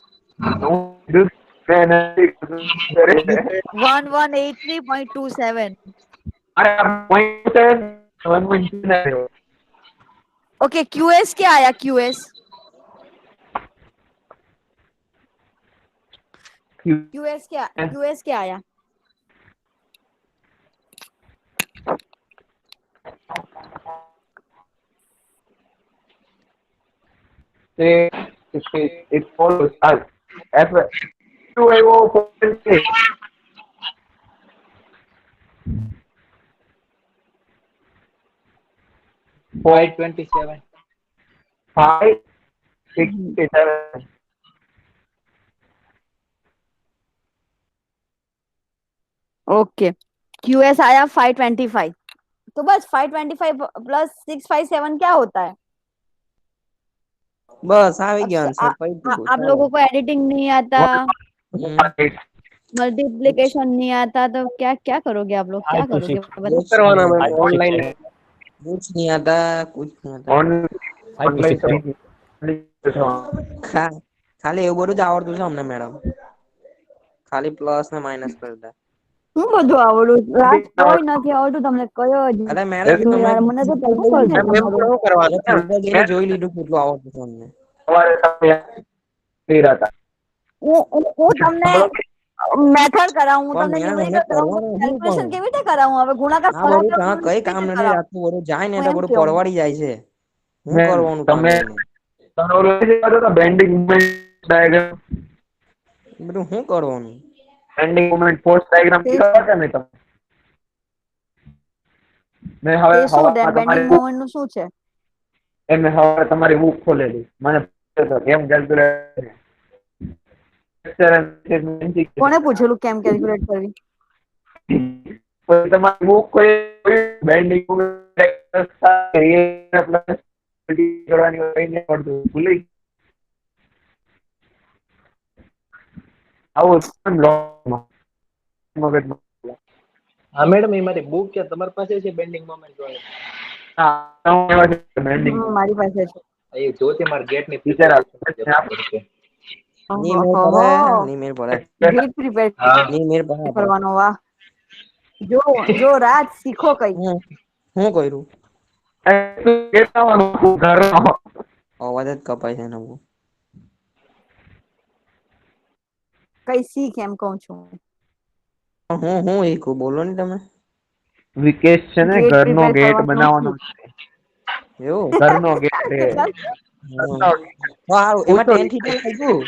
1183.27. ओके क्यूएस क्या आया? क्यूएस क्या आया? It follows us. F 2 527. 567. Okay QS आया 525. तो बस 525 प्लस 657 क्या होता है? બસ આવી ગયો अब આન્સર. आप लोगों को एडिटिंग नहीं आता, मल्टीप्लिकेशन नहीं आता, तो क्या क्या करोगे आप लोग? क्या करोगे बताओ? करवाना मैम ऑनलाइन. कुछ नहीं आता, कुछ नहीं आता. ખાલી એવું બધું જ આવડતું છે અમને મેડમ. ખાલી પ્લસ ને માઇનસ કરતા. હું બધું આવડું રાજ કોઈ નથી આવડતું તમને કયો જ અરે મેડમ તો યાર મને તો પહેલું કોલ છે મેમ તમારું શું કરવાનું ફોટો જોઈને જોઈ લીધું કેટલું આવડતું છે અમને. સવારે તમે કરી રહ્યા હતા. હું તમને મેથડ કરાવું પણ તમને મેડમ ન્યુમેરિકલ એને કરાવું કરવાનું શું કેલ્ક્યુલેશન પણ? કેવી રીતે કરાવું હવે ગુણાકાર આ બધું ભાગાકાર ત્યાં કઈ કેવી કામ રીતે નથી કરાવું રાખતું, બધું જાય ને હું એટલે એમ બધું કેવું પરવાડી જાય છે. શું મેમ, કરવાનું કામ તમે લઈને? બેન્ડિંગ મુવમેન્ટ ડાયાગ્રામ બધું શું કરવાનું? બેન્ડિંગ મુવમેન્ટ ફોર્સ ડાયાગ્રામ તે કીધા હતા ને તમે. મેં હવે તે શું હવામાં બેન્ડિંગ તમારી મોમેન્ટ નું શું છે મેં હવે તમારી બુક ખોલેલી મને પૂછ્યો હતો કેમ કેલ્ક્યુલેટ કોને પૂછેલું કેમ કેલ્ક્યુલેટ કરવી તમારી બુક કોઈ બેન્ડિંગ કરવાની હોય ને પડતું ભૂલી આવું મગજમાં હા મેડમ એ મારી બુક છે તમારી પાસે છે બેન્ડિંગ મોમેન્ટ વાળી? બેન્ડિંગ મારી પાસે છે એ જોતે મારા ગેટ ની ટીચર પ્રિપેરેશન જરૂર પડશે. ની મેળ પડે, ની મેળ પડે, ગીત પ્રિપેર હા ની મેળ પડે આપણે. કરવાનો વાહ જો જો રાજ શીખો કઈ શું કર્યું? ઘરનો અવાજ જ કપાય છે એનો બહુ. કઈ શીખ એમ કઉ છું હું એક બોલો ને તમે. વિકેશ છે ને ગેટ ઘરનો પ્રિપેર ગેટ કરવાનું બનાવવાનો એવું? ઘરનો ગેટ છે સારું એમાં પૂછો 10 થીટા લાગ્યું.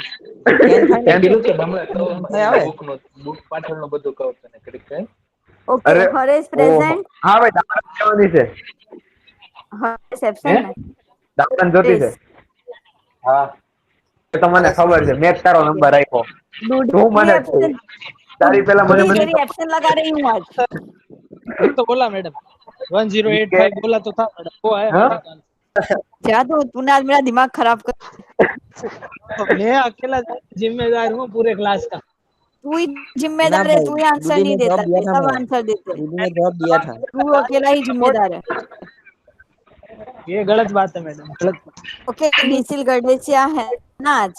10 થાય ને? કીધું છે હમણાં તો થાય આવે? બુક નો બુક પાછળનું બધું કહું તને ઘડીક છે. ઓકે અરે હરેશ ઓહો પ્રેઝન્ટ હા ભાઈ દાખલા કહેવાની છે હરેશ હે એબસેન્ટ ને દાખલા જોતી છે હરેશ હા તો મને ખબર છે મેં જ તારો નંબર આપ્યો તું दूधी મને एब्सेंट તારી પેલા મને दूधी બધી तेरी एब्सेंट लगा रही हूँ आज एक तो बोला मैडम 1085 बोला तो था मैडम, वो है હા हमारे पास। क्या तूने आज मेरा दिमाग खराब कर तो मैं अकेला जिम्मेदार हूँ पूरे क्लास का। तू ही ना जिम्मेदार है भाई, तू ही आंसर दीदी नहीं ने जवाब देता दिया है था सब मैडम, आंसर देते हैं। दीदी ने जवाब दिया था। तू अकेला ही जिम्मेदार है ये गलत बात है मैडम, गलत बात। ओके डीसिल गडेसिया है ना आज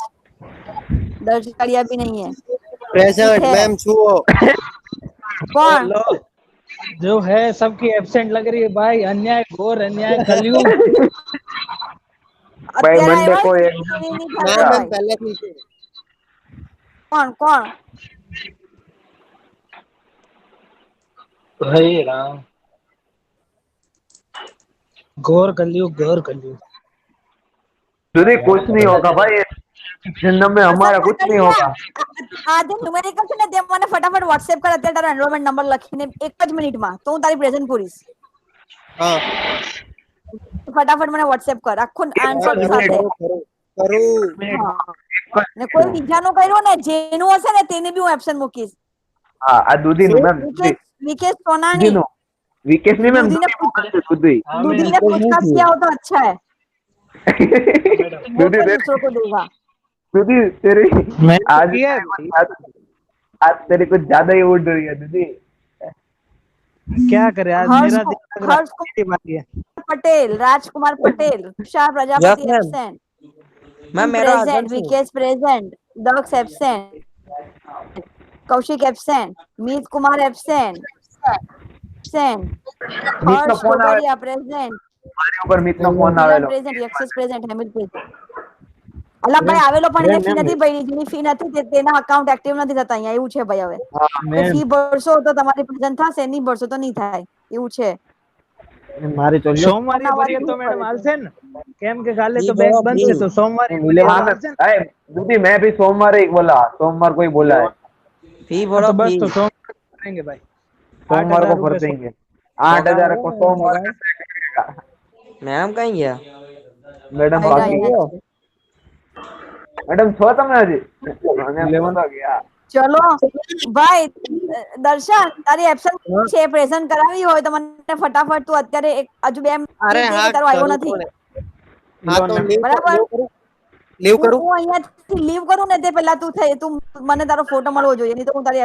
दर्ज कालिया भी नहीं है ठीक प्रेजेंट है मैम छुओ ओ कौन लो, जो है सबकी एब्सेंट लग रही है भाई, अन्याय घोर अन्याय कलयुग। ભાઈ અત્યારે મંડે આવ્યો કોઈ એની નહીં ना થશે मैम ભાઈ पहले थी से કોણ કોણ હે રામ घोर कलयुग, घोर कलयुग। સુધી कुछ नहीं होगा भाई जिंदगी में हमारा कुछ नहीं होगा આજે ન્યુમેરિકલ છે ને તે મને ફટાફટ WhatsApp કર અત્યારે તારો એનરોલમેન્ટ નંબર લખીને એક જ મિનિટમાં તો હું તારી પ્રેઝન્ટ પૂરીશ हाँ ફટાફટ મને WhatsApp કર આખું हाँ આન્સર करूँ સાથે करूँ करूँ करूँ હા ને કોઈ બીજાનું કર્યું ને જેનું હશે ને તેને બી હું એબ્સેન્ટ મૂકીશ હા આ દૂધીનું મેમ વિકેશ વિકેશ સોનાણી દૂધીનું વિકેશ ની મેમ દૂધીને દૂધી हाँ दूधी मैडम ने पूछताछ किया हो तो अच्छा है वो दूधी कोई तेरी दूसरों को देगा दूधी तेरी मैं तो आज किया है कुछ भाई। ज्यादा आज तेरी कुछ ज्यादा ही उड़ रही है दीदी क्या करे आज हर्ष मेरा दिन लग रहा हर्ष है, मेरी बारी है। Patel Rajkumar Patel Tushar yes Prajapati ma'am, absent ma'am मेरा प्रेजेंट हस्बैंड छू। Vikesh present Daksh absent Kaushik absent Meet Kumar absent absent Meet નો हर्ष ફોન આવે डोगरिया प्रेजेंट મારી ઉપર મીત નો ફોન मिलन આવેલો प्रेजेंट यक्षस प्रेजेंट हेमिल प्रेजेंट અલા ભાઈ આવેલો પણ એને ફી નથી ભરી જેની ફી નથી તેના અકાઉન્ટ એક્ટિવ નથી થતા અહીંયા એવું છે ભાઈ હવે તો ફી ભરશો તો તમારી પ્રેઝન્ટ થશે નહીં ભરશો તો નહીં થાય એવું છે મારી તો સોમવારે ના ભરીએ વાગે તો શું મેડમ કરે છે હાલશે ને? કેમ કે કાલે फ्री तो बैंक भरो बंद फ्री। है तो सोमवारे भरीए हाँ तो मैं हालશે ने? अरे दीदी मैं भी सोमवार ही बोला सोमवार को ही बोला है फी हाँ भरो तो बस फी। तो सोमवार भरेंगे भाई। सोमवार 8,000 को भर रुपए देंगे 8,000 को सोमवार का लगेगा। मैडम कहीं गया? मैडम આયરા बाकी અહીંયા જ છે. मैडम छो તમે હજી મને એમ નતો ગયા ચલો ભાઈ દર્શન તારી એબ્સન્ટ છે પ્રેઝન્ટ કરાવી હોય તો મને ફટાફટ તું અત્યારે હજુ 2 अरे મિનિટ દે हाँ કે તારો આવ્યો करूँ નથી तो हाँ तो બરાબર लीव હું करूँ હું અહીંયાથી લીવ કરું ને તે પહેલા તું મને તારો ફોટો મળવો જોઈએ નહીં તો હું તારી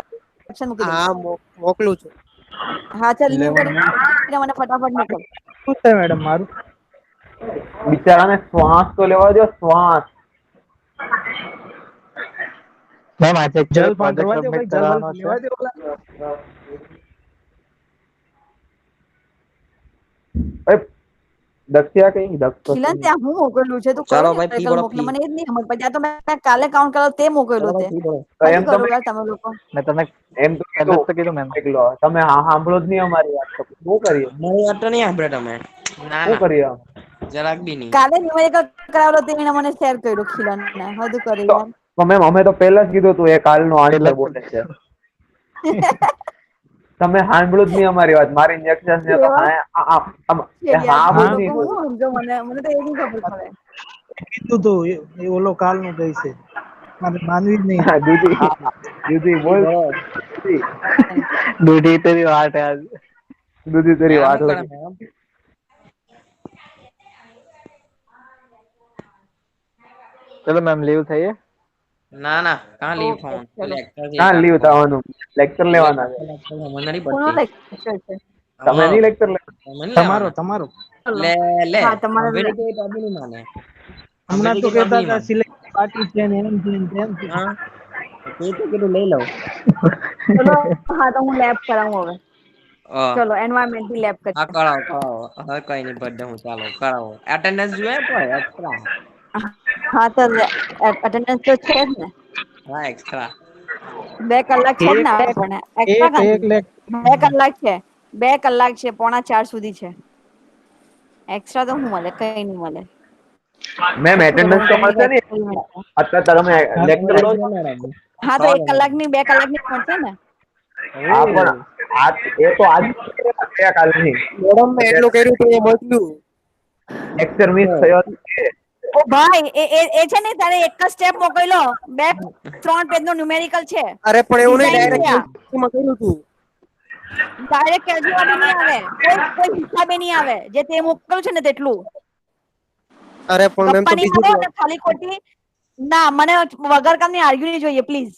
એબ્સન્ટ મૂકી દઈશ हाँ मोकलू छू હા ચાલ લીવ કરીને મને ફટાફટ મોકલ શું છે મેડમ મારું? બિચારાને શ્વાસ તો લેવા દો શ્વાસ મેમ આજે જલ પાન પ્રોજેક્ટ કરવા દો સબમિટ ભાઈ, જલ કરવાનો છે. લેવા દો ઓલા. દક્ષિયા કઈ દક્ષ ખીલન ત્યાં હું મોકલેલું છે તું ચાલો કયું ભાઈ, ફી ન્યુમેરિકલ ભરો, મોકલે ફી. મને એ જ નહીં સમજ પડી. આ તો મેં કાલે કાઉન્ટ કર્યો તે ચાલો મોકલેલું તે ભાઈ, ફી ભરો. નથી એમ કર્યું તમે યાર તમે લોકો. મેં તમને એમ તો પહેલા જ કીધું તો કીધું મેમ. એકલો તમે હા સાંભળો જ નહીં અમારી વાત તો શું કરીએ મારી વાત તો નહીં સાંભળે તમે. ના શું ના, કરીએ જરાક બી નહીં. કાલે ન્યુમેરિકલ કરાવેલો તે એને મને શેર કર્યું ખીલન ને હદ કરે યાર. તો મેમ અમે તો પહેલા જ કીધું તું એ કાલનો પહેલા આન્સર જ બોલે છે તમે સાંભળ્યું જ નહીં અમારી વાત મારી ઇન્જેક્શન છે તો કેવા છે યાર હા તમે બોલ લોકો નહીં હું સમજો મને તો એ નહીં ખબર પડે. કીધું તું એ ઓલો કાલ નું કઈ છે, મારે માનવી જ નહીં. દીદી દીદી ફી બોલ ભરો. દીદી દૂધી તેરી વાત है आज. દીદી તેરી મેડમ વાત શું કરે લગી મેડમ? चलो मैम लीव થઈ. ના ના, કાં લીવ ઓકે થવાનું? ચલો. લેક્ચર છે ના એક લીવ આખો. થવાનું લેક્ચર લેવાના છે લેક્ચર મને નહીં કોનો પડતી. લેક્ચર છે? તમે અમારો. નહીં લેક્ચર લે તમે નહીં તમારો લેવાના. તમારો ચલો લે લે, હા તમારે સાંભળી ગઈ તો બી નહીં માને. હમણાં સાંભળી તો ગઈ તો કહેતા બી નહીં હતા માને. સિલેક્ટ પાર્ટી છે ને એમ છે ને તેમ છે. હા, તે તો કીધું લઈ લઉં. ચલો હા તો હું લેબ કરાવું હવે. હા, ચલો એન્વાયરમેન્ટલ લેબ હા, કરીએ. કરાવો કરાવો. હવે કઈ નહીં, બર્થડે હું ચાલો કરાવો. એટેન્ડન્સ જોઈએ પણ એક્સ્ટ્રા. હા તો અટેન્ડન્સ તો છે જ ને. હા, એક્સ્ટ્રા. 2 કલાક છે જ ને એક આપણે એક્સ્ટ્રા એક કાંથી. એક લેક 2 કલાક છે, 2 કલાક છે, 3:45 સુધી છે. એક્સ્ટ્રા તો શું મળે કઈ નહીં મળે. મેમ ચલો એટેન્ડન્સ હું તો તમને મળશે ને experiment કરું. અત્યારે તમે લેક્ચર લો છો મેડમ. હા તો 1 કલાકની 2 કલાકની મળશે ને. હા પણ આ એ તો આજ કાલની મેડમ મેં એટલું કર્યું તો એ મોકલ્યું. લેક્ચર મિસ થયો છે. ઓ ભાઈ એ છે ને તારે એક જ સ્ટેપ મોકલ્યો 2-3 પેજ નો ન્યુમેરિકલ છે. અરે પણ એવું નહીં, Design છે આ. ડાયરેક્ટ માં કર્યું તું. ડાયરેક્ટ કેલ્ક્યુલેટર બી નહીં આવે, કોઈ હિસાબે નહીં આવે, જે તે મોકલ્યું છે ને તેટલું. અરે પણ મેમ ગપ્પા તો નહીં બીજું મારો અને ખાલી ખોટી ના મને વગર કામની આર્ગ્યુ નહીં જોઈએ પ્લીઝ.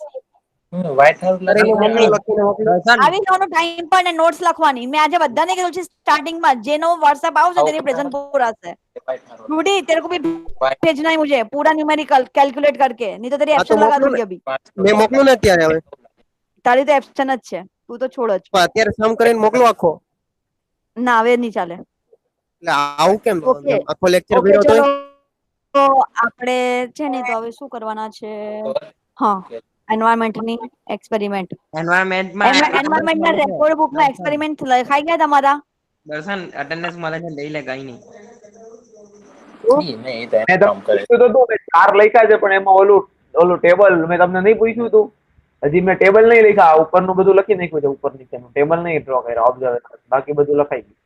વ્હાઇટ હાઉસ અરે એમાં મોકલ્યું લખીને મોકલ્યું. આવી જવાનો ટાઈમ પર ને નોટ્સ લખવાની. મેં આજે બધાને કીધું છે સ્ટાર્ટિંગ માં જેનો WhatsApp આવશે તેની પ્રેઝન્ટ पूरा है। रूडी तेरे को भी भेजना है मुझे पूरा न्यूमेरिकल कैलकुलेट करके, नहीं तो तेरी હા તો एब्सेंट लगा મોકલું दूंगी ને, अभी। મેં મોકલું ને અત્યારે. હવે તારી તો એબ્સેન્ટ જ છે, તું તો છોડ જ. પણ અત્યારે સમ કરીને મોકલો આખો. ના હવે નહીં ચાલે। એટલે આવું કેમ ઓકે આખો લેક્ચર ઓકે ભર્યો તો ચલો તો આપણે છે ને તો હવે શું કરવાના છે? હા એન્વાયરમેન્ટ ની એક્સપેરિમેન્ટ, એન્વાયરમેન્ટમાં એન્વાયરમેન્ટ ના રેકોર્ડ બુક માં એક્સપેરિમેન્ટ લખાઈ ગયા તમારા? દર્શન અટેન્ડન્સ મળે છે, લઈ લે, કઈ નહીં. મેં તમને પૂછ્યું તો હતું મેં 4 લખ્યા છે પણ એમાં ઓલું ઓલું ટેબલ મેં તમને નહીં પૂછ્યું હતું. હજી મેં ટેબલ નહીં લખ્યા, ઉપરનું બધું લખી નાખ્યું છે, ઉપર નીચેનું ટેબલ નહીં ડ્રો કર્યા ઓબ્ઝર્વેશન, બાકી બધું લખાઈ ગયું.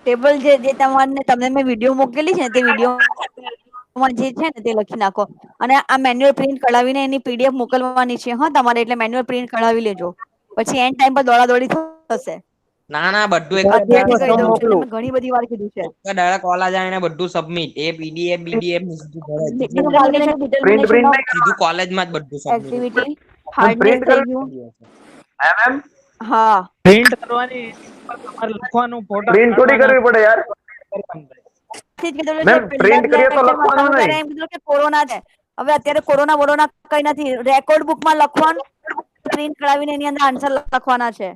ટેબલ જે તમારે તમને મેં વિડીયો મોકલી છે ને તે વિડીયોમાં જે છે ને તે લખી નાખો અને આ મેન્યુઅલ પ્રિન્ટ કઢાવીને એની પીડીએફ મોકલવાની છે હા તમારે, એટલે મેન્યુઅલ પ્રિન્ટ કઢાવી લેજો, પછી એન્ડ ટાઈમ પર દોડાદોડી થશે। ના ના, બધું એક અત્યારથી કહી દઉં છું, મોકલું. મેં ઘણી બધી વાર કીધું છે। ડાયરેક્ટ કોલેજ આવીને બધું સબમિટ, એ પીડીએફ બીડીએફ પ્રિન્ટ પ્રિન્ટ નહીં સીધું કોલેજમાં જ બધું સબમિટ। એક્ટિવિટી હાર્ડનેસ પ્રિન્ટ થઈ ગયું। એમ હા પ્રિન્ટ કરવાની તમારે લખવાનું ફોટા પ્રિન્ટ થોડી કરવી પડે યાર મેમ, print કરીએ તો લખવાનું નહીં। એમ કીધું કે કોરોના છે, હવે અત્યારે કોરોના બોરોના કઈ નથી, રેકોર્ડ બુક માં લખવાનું, પ્રિન્ટ કરાવીને એની અંદર આન્સર લખવાના છે।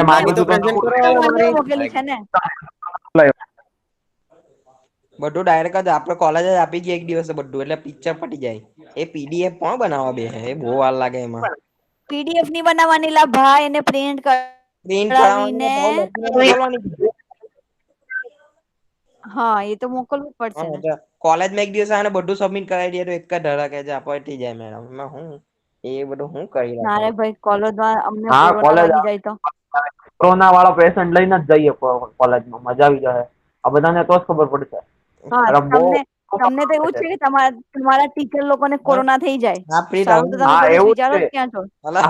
એમ આ બધું પ્રેઝન્ટ કરવા મોકલેલી છે ને? બધું ડાયરેક્ટ જ આપણે કોલેજ જ આપી ગયા એક દિવસે બધું, એટલે પિક્ચર પટી જાય। એ પીડીએફ કોણ બનાવવા બે એ બહુ વાર લાગે એમાં। પીડીએફ ની બનાવવાની લા ભાઈ, એને પ્રિન્ટ પ્રિન્ટ કરાવીને કરાવવાની હા એ તો મોકલવું પડશે ને। કોલેજમાં એક દિવસ આને બધું સબમિટ કરાવી દે તો એક જ ધડાકે જ પટી જાય મેડમ, એમાં હું એ બધું હું કરી ના રે ભાઈ, કોલેજમાં અમને હા, કોરોના college લાગી જાય તો કોરોના વાળો પેશન્ટ લઈને જ જઈએ કોલેજમાં, મજા આવી જાય આ બધાને તો જ ખબર પડશે। હા અરે બહુ તમને તો એવું જ છે કે તમારા ટીચર લોકોને કોરોના થઈ જાય, હા પ્રિન્ટ સારું તો તમે હા બધું એવું જ વિચારો છે। જ ક્યાં છો?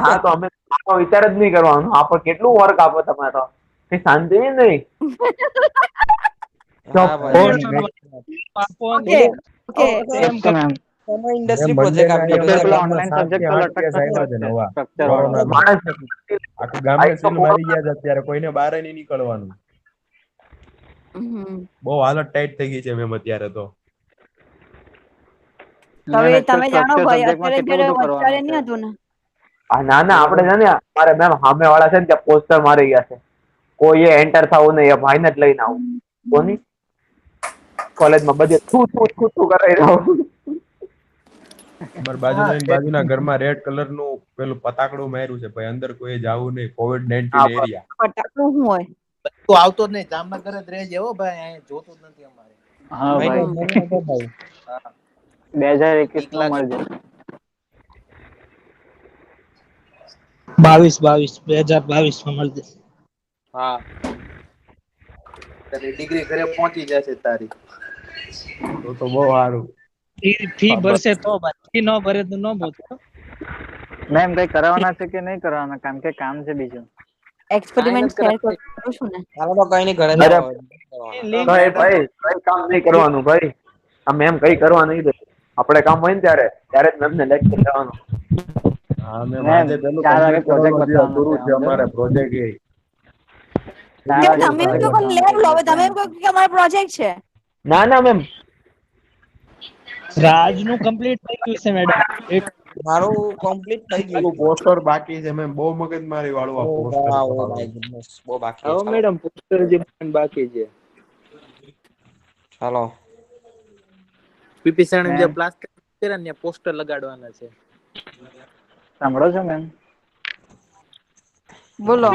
હા તો અમે આનો વિચાર જ નહીં કરવાનો, આપણે કેટલું વર્ક આપો તમે તો કઈ શાંતિ નહીં। હા ભાઈ, આપો ઓકે ઓકે એમ કરો મેમ ઇન્ડસ્ટ્રી પ્રોજેક્ટ આપી દીધો પેલા છે। ઓનલાઈન સબ્જેક્ટ તો લટકતા સ્ટ્રક્ચર માણસ આખું ગામને સીલ મારી ગયા છે અત્યારે, કોઈને બહાર નહીં નીકળવાનું, બહુ હાલત ટાઈટ થઈ ગઈ છે મેમ અત્યારે તો। હવે તમે જાણો સ્ટ્રક્ચર ભાઈ, સબ્જેક્ટમાં અત્યારે કેટલું બધું અત્યારે કરવાનું છે. નહીં હતું ને. ના ના આપણે છે ને મારે મેમ સામે વાળા છે ને ત્યાં પોસ્ટર મારી ગયા છે, કોઈ એન્ટર થવું નહીં, એ ભાઈને જ લઈને આવું. કોની કોલેજમાં બધે થૂ થૂ થૂ થૂ કરાઈ રહ્યો. અમારી બાજુના ઘરમાં રેડ કલર નું પેલું પતાકડું માર્યું છે ભાઈ, અંદર કોઈ જાવું નહીં, COVID-19 હા, એરિયા. ફટાકડું શું હોય? તું આવતો જ નહીં, જામનગર જ રહેજે હો ભાઈ, અહીંયા જોતું જ નથી અમારે. હા ભાઈ ભાઈ, નંબર આપો ભાઈ. 2021 માં મળજે. 2022 માં મળજે. હા, તારી ડિગ્રી ઘરે પહોંચી જશે તારી. તો બહુ સારું. ફી ભરશે તો ફી ન ભરે તો ન ભરતો. મેમ કઈ કરવાના છે કે નહીં કરવાના? કારણ કે કામ છે બીજું. એક્સપેરિમેન્ટ શેર કરું છું ને. ચાલો તો કઈ નહીં ઘરે અરે, જાઓ. ભાઈ કઈ કામ નહીં કરવાનું ભાઈ, આ મેમ કઈ કરવા નહીં દે. આપણે કામ હોય ને ત્યારે જ મેમને લેક્ચર લેવાનું. હા મેમ, મેમ, આજે પેલું 4 વાગે complete project કરવાનું બતાવવાનું છે છે, અમારે પ્રોજેક્ટ એ. કેમ તમે એમ કહો કે લેબ લો, હવે તમે એમ કહો કે અમારો પ્રોજેક્ટ છે. ના ના મેમ, રાજનું કમ્પ્લીટ થઈ ગયું છે મેડમ. એક મારું કમ્પ્લીટ થઈ ગયું. પેલું પોસ્ટર બાકી છે મેમ, બહુ મગજમારી વાળું આ Oh પોસ્ટર. my goodness, બહુ બાકી છે. હવે ચાલો. મેડમ પોસ્ટર જે બાકી છે, ચાલો પીપી સાણે જે પ્લાસ્ટર કર્યા ને પોસ્ટર લગાડવાના છે. સાંભળો છો મેમ? બોલો.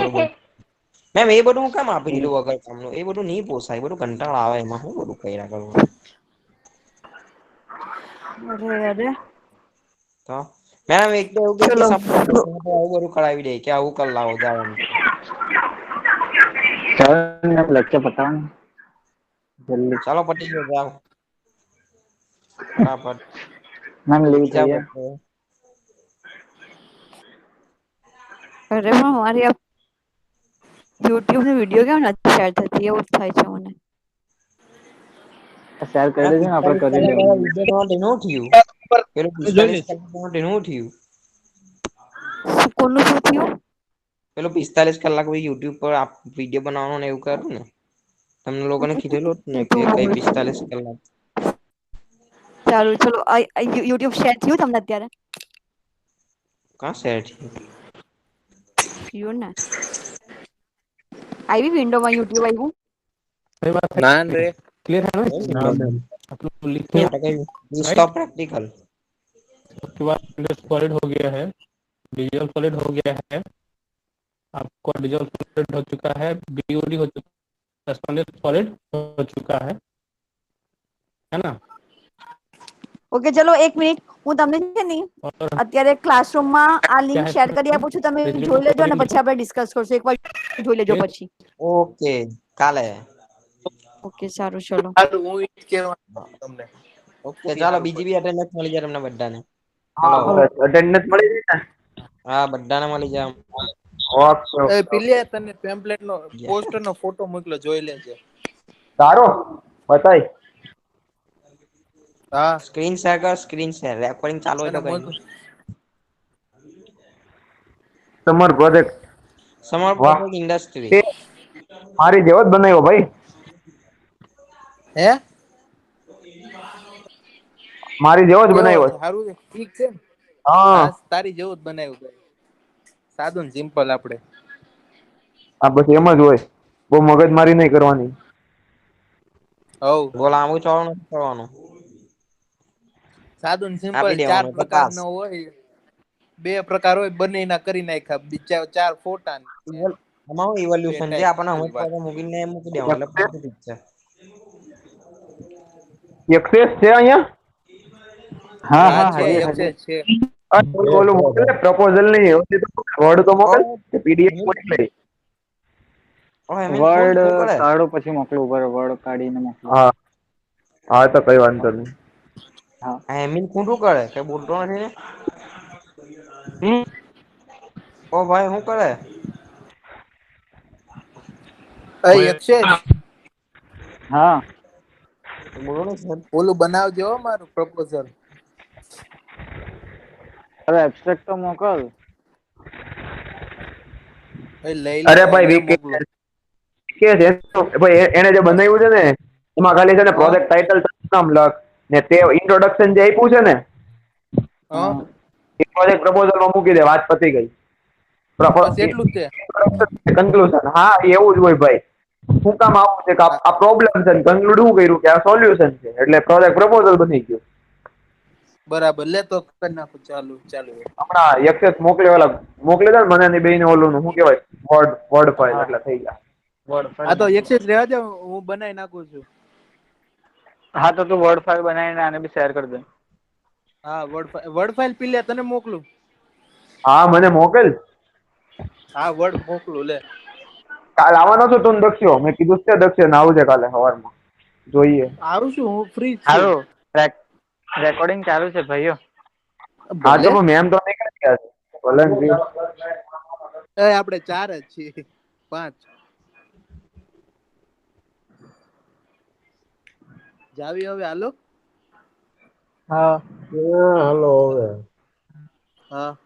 મેમ એ બધું હું કામ આપી દીધું વગર કામનું? એ બધું નહીં પોસાય, બધું કંટાળો આવે એમાં. હું બધું કર્યા કરું અરે તો મેમ એક તો એવું કે ચલો. સપોર્ટ આવું બધું કરાવી દે કે આવું કર લાવો જાવ એમ. ચાલો મેમ, લેક્ચર પતાવો જલ્દી. ચાલો પટી ગયો, જાઓ ફટાફટ. મેમ લીવ બીજા થઈએ. બધું અરે પણ મારી આ YouTube ની વિડીયો કેમ નથી શેર થતી, એવું જ થાય છે મને. શેર કરી દેજો ને, આપણે કરી લેવાનું. વિડિયો નું થયું પેલું 45 કલાક નું થયું. કોનું શું થયું? પેલું 45 કલાક YouTube પર વિડીયો બનાવવાનો ને એવું કર્યું ને, તમને લોકોને કીધેલું હતું ને કે કઈ 45 કલાક. સારું ચલો, YouTube શેર થયું તમને અત્યારે? કાં શેર થયું? થયું ને? આવી વિન્ડોમાં YouTube આવ્યું? ના રે, ના મેમ, स्टॉप प्रैक्टिकल सॉलिड हो गया है, डिजिटल सॉलिड हो गया है, आपका डिजिटल सॉलिड हो चुका है, बीओडी हो चुका है, सॉलिड हो चुका है ना? ઓકે ચલો એક મિનિટ, હું તમને છે ને और અત્યારે ક્લાસરૂમમાં આ લિંક क्या है શેર કરી આપું છું, તમે જોઈ લેજો અને પછી આપણે ડિસ્કસ કરશું. એકવાર જોઈ લેજો પછી. ओके काले ઓકે સારું ચલો. સારું હું ઈ જ કહેવાનું તમને. ओके ચાલો બીજી બી અટેન્ડન્સ મળી જાય તમને બધાને. હા અટેન્ડન્સ મળી ગઈ ને? હા બધાને મળી જાય. ઓકે એ પેલી તને ટેમ્પલેટ નો પોસ્ટર નો ફોટો મોકલો, જોઈ લેજે. સારો બતાય. હા, સ્ક્રીન શેર કર, સ્ક્રીન શેર રેકોર્ડિંગ ચાલુ હોય તો અને કરી. સમર પ્રોજેક્ટ સમર વાહ. પ્રોજેક્ટ ઇન્ડસ્ટ્રી તે મારી જેવો જ બનાવ્યો ભાઈ, હે મારી જેવો જ બનાવ્યો. સારું છે, ઠીક છે ને? હા હા, તારી જેવું જ બનાવ્યું ભાઈ, સાદું ને સિમ્પલ. આપણે આ બસ એમ જ હોય, બહુ મગજમારી નહીં કરવાની. હવ બોલા આવું ચાલવાનું કરવાનું સાદું ને સિમ્પલ. આપી 4 દેવાનું એટલે પાસ. પ્રકારનો હોય, 2 પ્રકાર હોય, બંનેના કરી નાખ્યા. બીજા 4 ફોટા ને આમાં હું ઇવોલ્યુશન બે જે આપણને type અમુક વાત. પર મૂકીને મૂકી દેવાનું એટલે પૂરું પિક્ચર. એક્સેસ છે અહીંયા? હા હા હા છે, હાજર છે, હાજર. છે. ઓલું મોકલે પ્રપોઝલ નહીં, વર્ડ તો મોકલ, પીડીએફ મોકલે. ઓ એમ વર્ડ શું કરે? કાઢો પછી મોકલું, ઉપર વર્ડ કાઢીને મોકલું. હા હા તો કઈ વાંધો નહીં. હા આ એમિન ખોટું કરે કે બોલતો નથી ને? ઓ ભાઈ શું કરે? એ એક્સેસ હા બોલો ને સર. ઓલું બનાવજો હો, મારું પ્રપોઝલ. અરે એબ્સ્ટ્રેક્ટ તો મોકલ. લઈ લે, અરે ભાઈ હવે વીકે મોકલો. કે છે ભાઈ, એને જે બનાવ્યું છે ને એમાં ખાલી છે ને હા. પ્રોજેક્ટ ટાઇટલ નામ લખ ને તે ઇન્ટ્રોડક્શન જે આપ્યું છે ને હા એ પ્રોજેક્ટ પ્રપોઝલ માં મૂકી દે, વાત પતી ગઈ. બસ એટલું જ તે. કન્ક્લુઝન. હા એવું જ હોય ભાઈ. શું કામ આવું છે કે આ પ્રોબ્લેમ છે, કન્ક્લુડ શું કર્યું કે આ સોલ્યુશન છે, એટલે પ્રોજેક્ટ પ્રપોઝલ બની ગયું. બરાબર, લે તો કરી નાખું. ચાલુ. હમણાં એક્સેસ મોકલી દે ને મને ને બેયને ઓલું શું કહેવાય વર્ડ ફાઇલ, એટલે થઈ ગયા. હા તો એક્સેસ રહેવા દે, હું બનાવી નાખું છું. હા તો તું વર્ડ ફાઇલ બનાવીને આને બી શેર કરી દે. હા વર્ડ ફાઇલ પી લે, તને મોકલું. હા મને મોકલ. હા વર્ડ મોકલું લે. કાલ આવવાનો છો તું દક્ષિયો? મેં કીધું છે દક્ષિણ આવજે કાલે સવારમાં, જોઈએ. આવું છું, હું ફ્રી જ છું. હારું રેકોર્ડિંગ ચાલુ છે ભાઈઓ. હા તો ભલે મેમ તો નીકળી ગયા છે. ભલે ને જી. આપણે 4 જ છીએ, 5 જાવી હવે. હાલો. હા હાલો હવે. હા